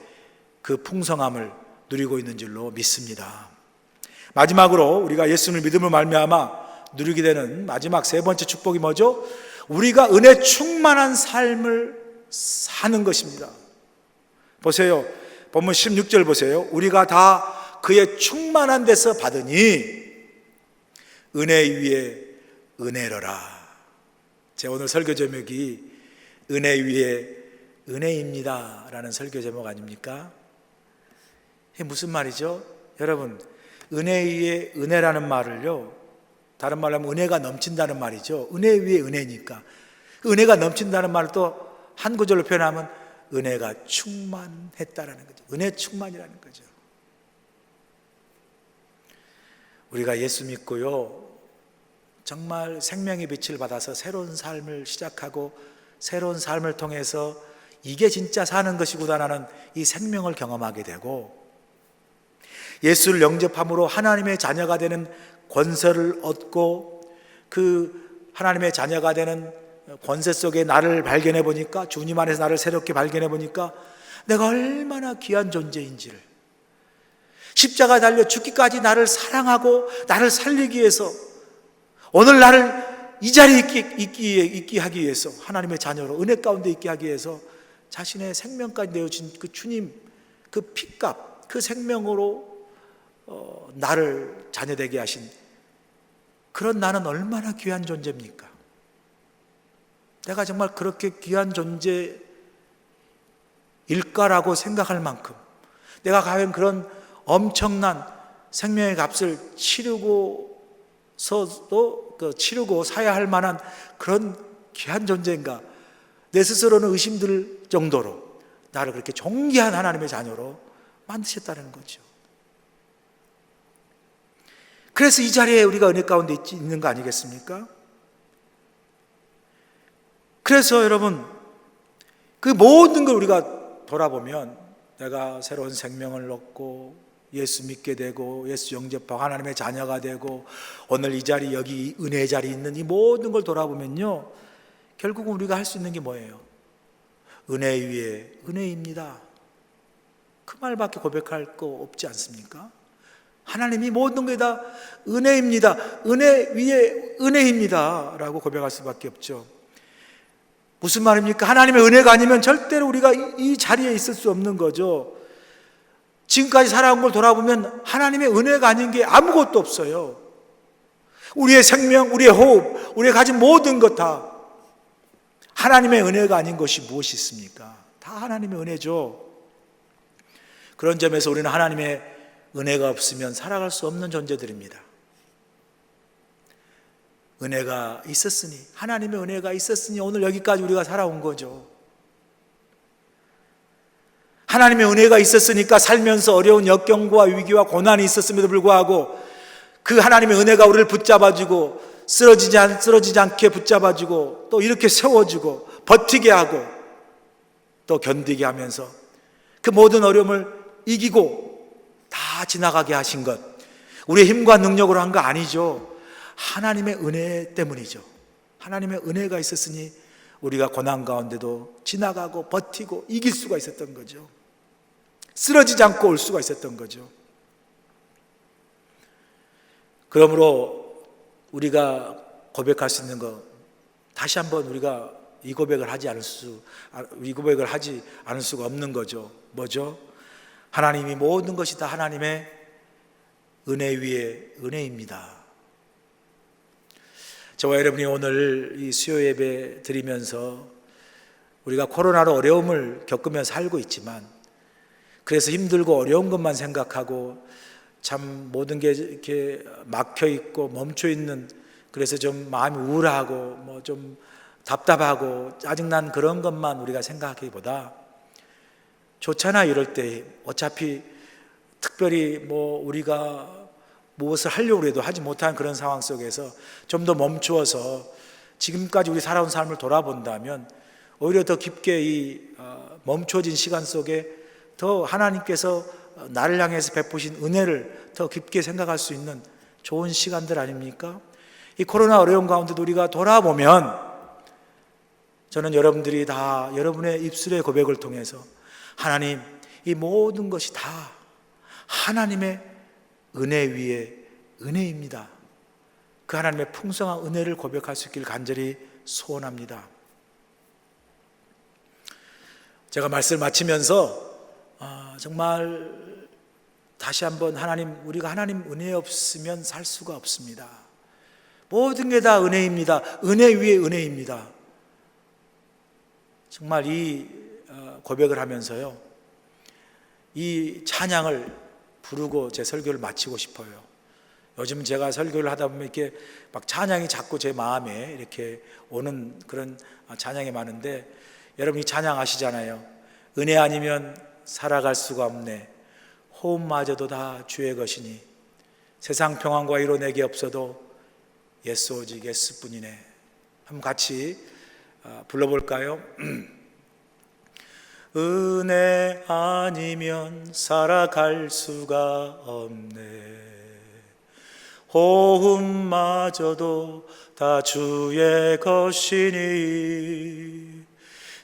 그 풍성함을 누리고 있는 줄로 믿습니다. 마지막으로 우리가 예수님을 믿음으로 말미암아 누리게 되는 마지막 세 번째 축복이 뭐죠? 우리가 은혜 충만한 삶을 사는 것입니다. 보세요. 본문 16절 보세요. 우리가 다 그의 충만한 데서 받으니 은혜 위에 은혜로라. 제 오늘 설교 제목이 은혜 위에 은혜입니다 라는 설교 제목 아닙니까? 이게 무슨 말이죠? 여러분, 은혜 위에 은혜라는 말을요, 다른 말로 하면 은혜가 넘친다는 말이죠. 은혜 위에 은혜니까 은혜가 넘친다는 말을 또 한 구절로 표현하면 은혜가 충만했다라는 거죠. 은혜 충만이라는 거죠. 우리가 예수 믿고요, 정말 생명의 빛을 받아서 새로운 삶을 시작하고 새로운 삶을 통해서 이게 진짜 사는 것이구나라는 이 생명을 경험하게 되고, 예수를 영접함으로 하나님의 자녀가 되는 권세를 얻고 그 하나님의 자녀가 되는 권세 속에 나를 발견해 보니까, 주님 안에서 나를 새롭게 발견해 보니까 내가 얼마나 귀한 존재인지를, 십자가 달려 죽기까지 나를 사랑하고 나를 살리기 위해서, 오늘 나를 이 자리에 있게 하기 위해서, 하나님의 자녀로 은혜 가운데 있게 하기 위해서 자신의 생명까지 내어준 그 주님, 그 피값, 그 생명으로 나를 자녀되게 하신 그런 나는 얼마나 귀한 존재입니까? 내가 정말 그렇게 귀한 존재일까라고 생각할 만큼 내가 과연 그런 엄청난 생명의 값을 치르고 사야 할 만한 그런 귀한 존재인가? 내 스스로는 의심들 정도로 나를 그렇게 존귀한 하나님의 자녀로 만드셨다는 거죠. 그래서 이 자리에 우리가 은혜 가운데 있는 거 아니겠습니까? 그래서 여러분, 그 모든 걸 우리가 돌아보면 내가 새로운 생명을 얻고 예수 믿게 되고 예수 영접하고 하나님의 자녀가 되고 오늘 이 자리, 여기 은혜의 자리에 있는 이 모든 걸 돌아보면요, 결국은 우리가 할 수 있는 게 뭐예요? 은혜 위에 은혜입니다. 그 말밖에 고백할 거 없지 않습니까? 하나님이 모든 게 다 은혜입니다. 은혜 위에 은혜입니다 라고 고백할 수밖에 없죠. 무슨 말입니까? 하나님의 은혜가 아니면 절대로 우리가 이 자리에 있을 수 없는 거죠. 지금까지 살아온 걸 돌아보면 하나님의 은혜가 아닌 게 아무것도 없어요. 우리의 생명, 우리의 호흡, 우리가 가진 모든 것 다 하나님의 은혜가 아닌 것이 무엇이 있습니까? 다 하나님의 은혜죠. 그런 점에서 우리는 하나님의 은혜가 없으면 살아갈 수 없는 존재들입니다. 은혜가 있었으니, 하나님의 은혜가 있었으니 오늘 여기까지 우리가 살아온 거죠. 하나님의 은혜가 있었으니까 살면서 어려운 역경과 위기와 고난이 있었음에도 불구하고 그 하나님의 은혜가 우리를 붙잡아주고 쓰러지지 않게 붙잡아주고 또 이렇게 세워주고 버티게 하고 또 견디게 하면서 그 모든 어려움을 이기고 다 지나가게 하신 것, 우리의 힘과 능력으로 한 거 아니죠. 하나님의 은혜 때문이죠. 하나님의 은혜가 있었으니 우리가 고난 가운데도 지나가고 버티고 이길 수가 있었던 거죠. 쓰러지지 않고 올 수가 있었던 거죠. 그러므로 우리가 고백할 수 있는 것, 다시 한번 우리가 이 고백을 하지 않을 수가 없는 거죠. 뭐죠? 하나님이 모든 것이 다 하나님의 은혜 위에 은혜입니다. 저와 여러분이 오늘 이 수요 예배 드리면서 우리가 코로나로 어려움을 겪으면서 살고 있지만, 그래서 힘들고 어려운 것만 생각하고 참 모든 게 이렇게 막혀 있고 멈춰 있는, 그래서 좀 마음이 우울하고 뭐 좀 답답하고 짜증난 그런 것만 우리가 생각하기보다, 좋잖아 이럴 때 어차피 특별히 뭐 우리가 무엇을 하려고 해도 하지 못한 그런 상황 속에서 좀 더 멈추어서 지금까지 우리 살아온 삶을 돌아본다면 오히려 더 깊게 이 멈춰진 시간 속에 더 하나님께서 나를 향해서 베푸신 은혜를 더 깊게 생각할 수 있는 좋은 시간들 아닙니까? 이 코로나 어려운 가운데도 우리가 돌아보면 저는 여러분들이 다 여러분의 입술의 고백을 통해서 하나님, 이 모든 것이 다 하나님의 은혜 위에 은혜입니다, 그 하나님의 풍성한 은혜를 고백할 수 있기를 간절히 소원합니다. 제가 말씀을 마치면서 정말 다시 한번 우리가 하나님 은혜 없으면 살 수가 없습니다. 모든 게 다 은혜입니다. 은혜 위에 은혜입니다. 정말 이 고백을 하면서요, 이 찬양을 부르고 제 설교를 마치고 싶어요. 요즘 제가 설교를 하다 보면 이렇게 막 찬양이 자꾸 제 마음에 이렇게 오는 그런 찬양이 많은데, 여러분 이 찬양 아시잖아요. 은혜 아니면 살아갈 수가 없네, 호흡마저도 다 주의 것이니, 세상 평안과 위로 내게 없어도 예수 오직 예수뿐이네. 한번 같이 불러볼까요? 은혜 아니면 살아갈 수가 없네, 호흡마저도 다 주의 것이니,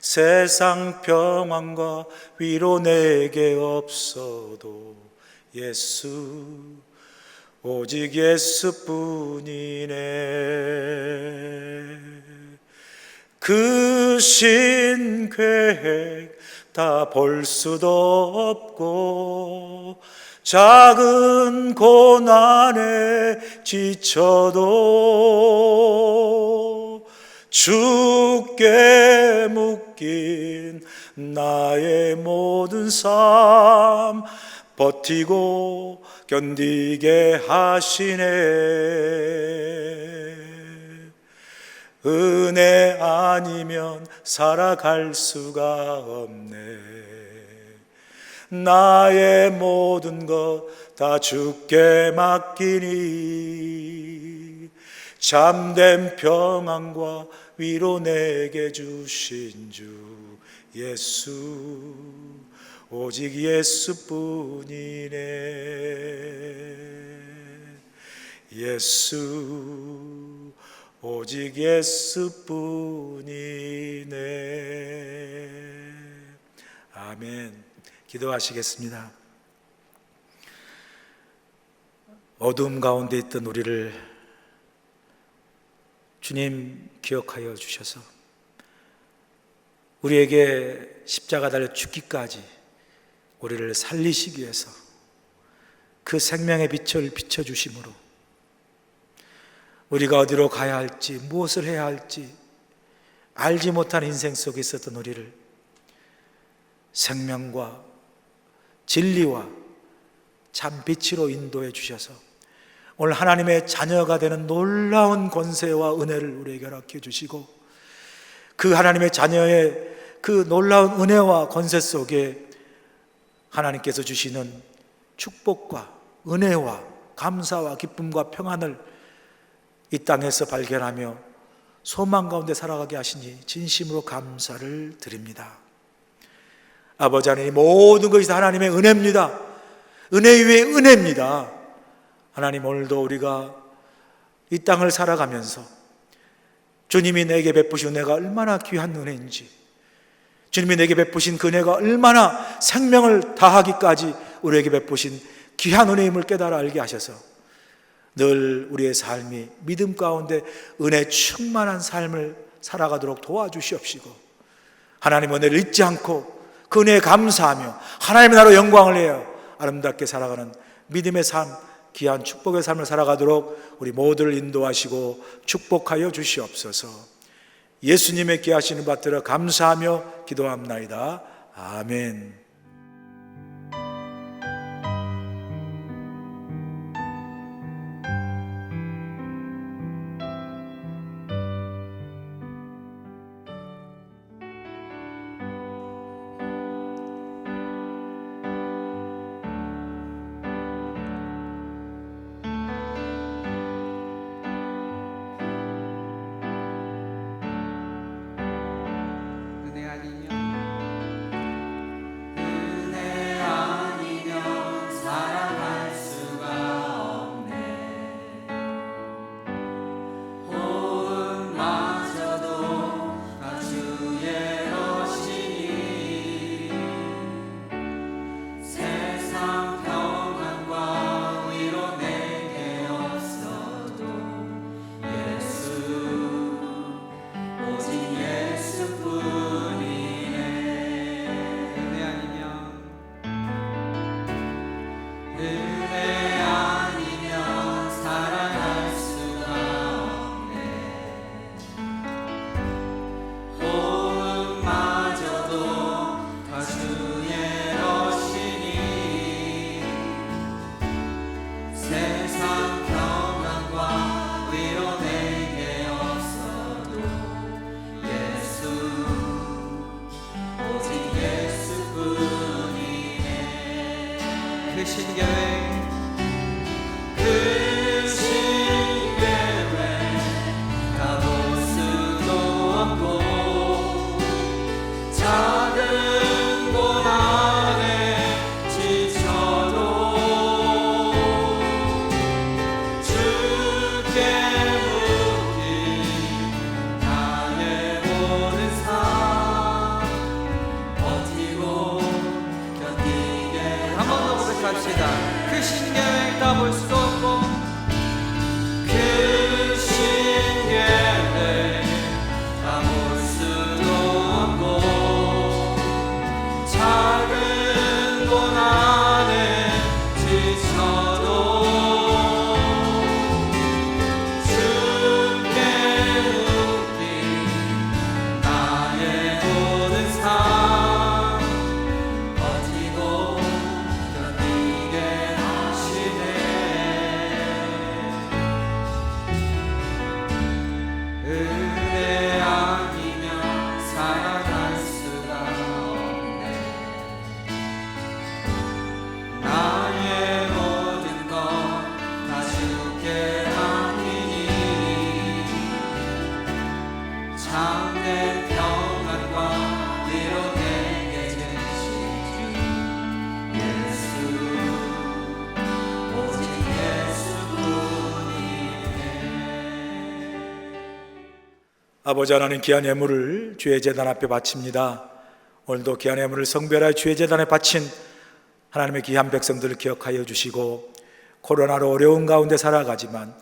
세상 평안과 위로 내게 없어도 예수 오직 예수뿐이네. 그 신계획 다 볼 수도 없고 작은 고난에 지쳐도 주께 묶인 나의 모든 삶 버티고 견디게 하시네. 은혜 아니면 살아갈 수가 없네. 나의 모든 것 다 주께 맡기니 참된 평안과 위로 내게 주신 주 예수, 오직 예수뿐이네. 예수, 오직 예수뿐이네. 아멘. 기도하시겠습니다. 어두움 가운데 있던 우리를 주님 기억하여 주셔서 우리에게 십자가 달려 죽기까지 우리를 살리시기 위해서 그 생명의 빛을 비춰주심으로 우리가 어디로 가야 할지 무엇을 해야 할지 알지 못한 인생 속에 있었던 우리를 생명과 진리와 참 빛으로 인도해 주셔서 오늘 하나님의 자녀가 되는 놀라운 권세와 은혜를 우리에게 허락해 주시고 그 하나님의 자녀의 그 놀라운 은혜와 권세 속에 하나님께서 주시는 축복과 은혜와 감사와 기쁨과 평안을 이 땅에서 발견하며 소망 가운데 살아가게 하시니 진심으로 감사를 드립니다. 아버지 하나님, 모든 것이 다 하나님의 은혜입니다. 은혜 위에 은혜입니다. 하나님, 오늘도 우리가 이 땅을 살아가면서 주님이 내게 베푸신 은혜가 얼마나 귀한 은혜인지, 주님이 내게 베푸신 그 은혜가 얼마나 생명을 다하기까지 우리에게 베푸신 귀한 은혜임을 깨달아 알게 하셔서 늘 우리의 삶이 믿음 가운데 은혜 충만한 삶을 살아가도록 도와주시옵시고, 하나님 은혜를 잊지 않고 그 은혜에 감사하며 하나님의 나라로 영광을 내어 아름답게 살아가는 믿음의 삶, 귀한 축복의 삶을 살아가도록 우리 모두를 인도하시고 축복하여 주시옵소서. 예수님의 귀하시는 받들어 감사하며 기도합나이다. 아멘. 은혜 아니면 살아갈 수가 없네. 호흡마저도 다 주의 것이니 세상 평안과 위로 내게 없어도 예수, 오직 예수뿐이네. 아버지 하나님, 귀한 예물을 주의 제단 앞에 바칩니다. 오늘도 귀한 예물을 성별하여 주의 제단에 바친 하나님의 귀한 백성들을 기억하여 주시고, 코로나로 어려운 가운데 살아가지만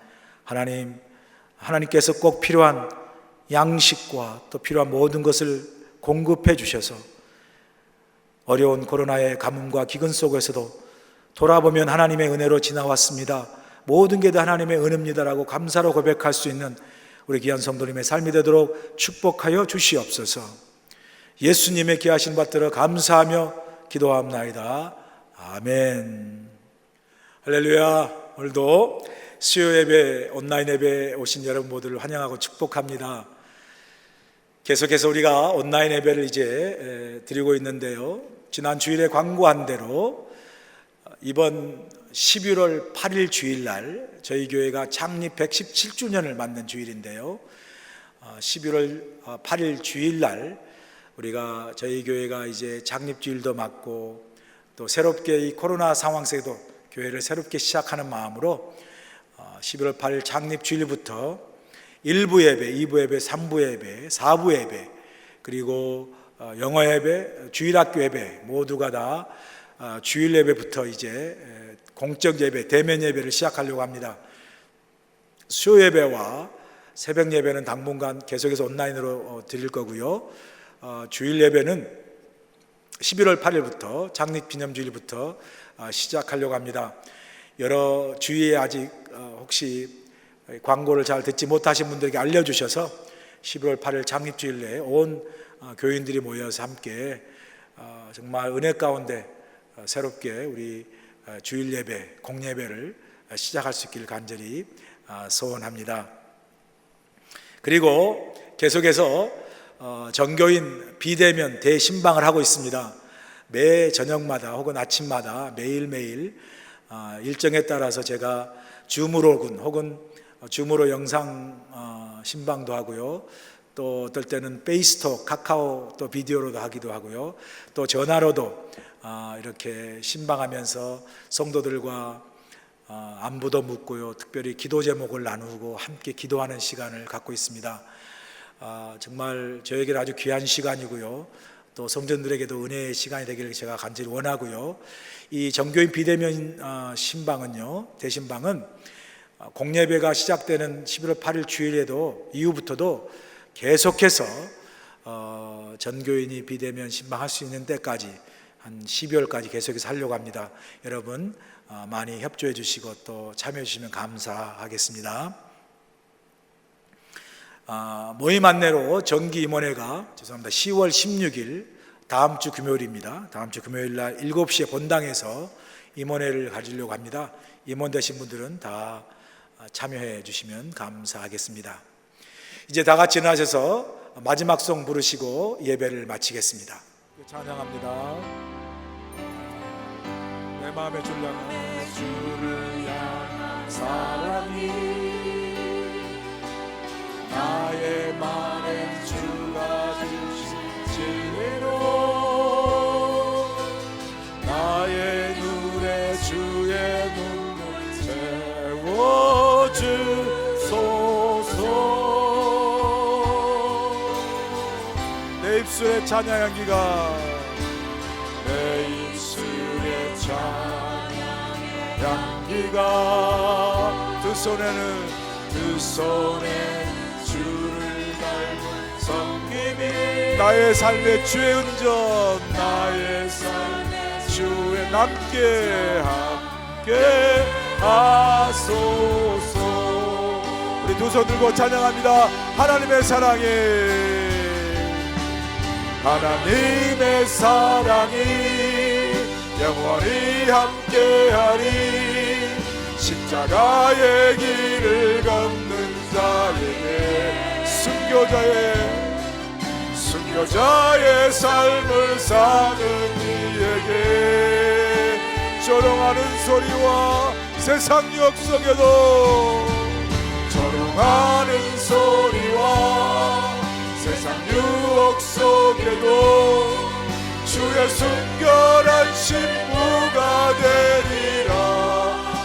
하나님께서 꼭 필요한 양식과 또 필요한 모든 것을 공급해 주셔서 어려운 코로나의 가뭄과 기근 속에서도 돌아보면 하나님의 은혜로 지나왔습니다. 모든 게 다 하나님의 은혜입니다라고 감사로 고백할 수 있는 우리 귀한 성도님의 삶이 되도록 축복하여 주시옵소서. 예수님의 귀하신 받들어 감사하며 기도합나이다. 아멘. 할렐루야. 오늘도 수요 예배, 온라인 예배에 오신 여러분 모두를 환영하고 축복합니다. 계속해서 우리가 온라인 예배를 이제 드리고 있는데요, 지난 주일에 광고한 대로 이번 11월 8일 주일날 저희 교회가 창립 117주년을 맞는 주일인데요, 11월 8일 주일날 우리가 저희 교회가 이제 창립 주일도 맞고 또 새롭게 이 코로나 상황 속에도 교회를 새롭게 시작하는 마음으로 11월 8일 창립 주일부터 1부 예배, 2부 예배, 3부 예배, 4부 예배, 그리고 영어 예배, 주일학교 예배 모두가 다 주일 예배부터 이제 공적 예배, 대면 예배를 시작하려고 합니다. 수요 예배와 새벽 예배는 당분간 계속해서 온라인으로 드릴 거고요, 주일 예배는 11월 8일부터 창립 기념주일부터 시작하려고 합니다. 여러 주위에 아직 혹시 광고를 잘 듣지 못하신 분들에게 알려주셔서 11월 8일 창립주일에 온 교인들이 모여서 함께 정말 은혜 가운데 새롭게 우리 주일 예배, 공예배를 시작할 수 있기를 간절히 소원합니다. 그리고 계속해서 전교인 비대면 대신방을 하고 있습니다. 매 저녁마다 혹은 아침마다 매일매일 일정에 따라서 제가 줌으로 혹은 줌으로 영상 신방도 하고요, 또 어떨 때는 페이스톡, 카카오 또 비디오로도 하기도 하고요, 또 전화로도 이렇게 신방하면서 성도들과 안부도 묻고요, 특별히 기도 제목을 나누고 함께 기도하는 시간을 갖고 있습니다. 정말 저에게는 아주 귀한 시간이고요, 또 성전들에게도 은혜의 시간이 되기를 제가 간절히 원하고요. 이 정교인 비대면 신방은요, 대신방은 공예배가 시작되는 11월 8일 주일에도 이후부터도 계속해서 전교인이 비대면 신방할 수 있는 때까지 한 12월까지 계속해서 하려고 합니다. 여러분 많이 협조해 주시고 또 참여해 주시면 감사하겠습니다. 모임 안내로 정기 임원회가 10월 16일 다음 주 금요일입니다. 다음 주 금요일 날 7시에 본당에서 임원회를 가지려고 합니다. 임원 되신 분들은 다 참여해 주시면 감사하겠습니다. 이제 다 같이 일어나셔서 마지막 송 부르시고 예배를 마치겠습니다. 찬양합니다. 내 마음의 주를 향한 사랑이 나의 맘에 주가 주신 진리로 나의 눈에 주의 눈을 채워주소서. 내 입술의 찬양 향기가 내 입술의 찬양 향기가 두 손에 주를 닮은 섬김이 나의 삶의 주의 은전 나의 삶의 주의 함께 하소서. 우리 두 손 들고 찬양합니다. 하나님의 사랑이 영원히 함께하리. 십자가의 길을 걷는 자에게 순교자의 삶을 사는 이에게 조롱하는 소리와 세상 유혹 속에도 조롱하는 소리와 세상 유혹 속에도 주의 순결한 신부가 되리라.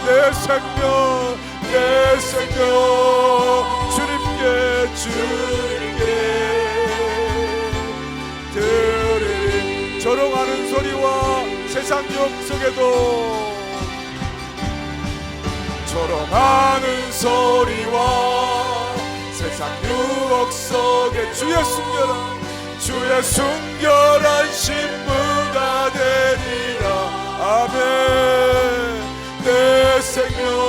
내 생명 주님께 세상 유혹 속에도 조롱하는 소리와 세상 유혹 속에 주의 순결한 신부가 되리라. 아멘. 내 생명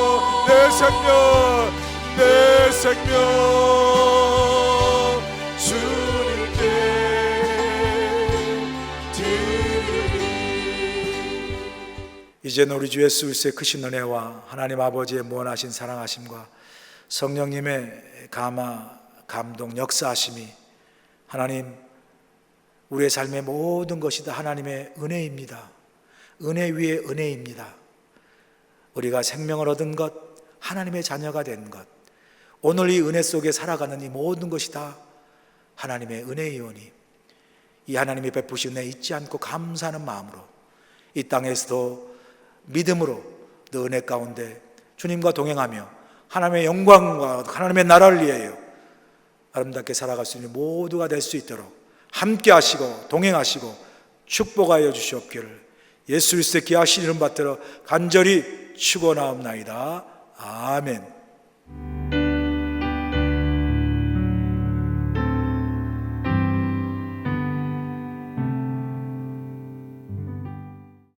주님께 드리리. 이제는 우리 주 예수 그리스도의 크신 은혜와 하나님 아버지의 무한하신 사랑하심과 성령님의 감동 역사하심이 하나님 우리의 삶의 모든 것이 다 하나님의 은혜입니다. 은혜 위에 은혜입니다. 우리가 생명을 얻은 것, 하나님의 자녀가 된 것, 오늘 이 은혜 속에 살아가는 이 모든 것이 다 하나님의 은혜이오니 이 하나님이 베푸신 은혜 잊지 않고 감사하는 마음으로 이 땅에서도 믿음으로 또 은혜 가운데 주님과 동행하며 하나님의 영광과 하나님의 나라를 위하여 아름답게 살아갈 수 있는 모두가 될 수 있도록 함께 하시고 동행하시고 축복하여 주시옵기를 예수 그리스도의 귀하신 이름 받들어 간절히 축원하옵나이다. 아멘.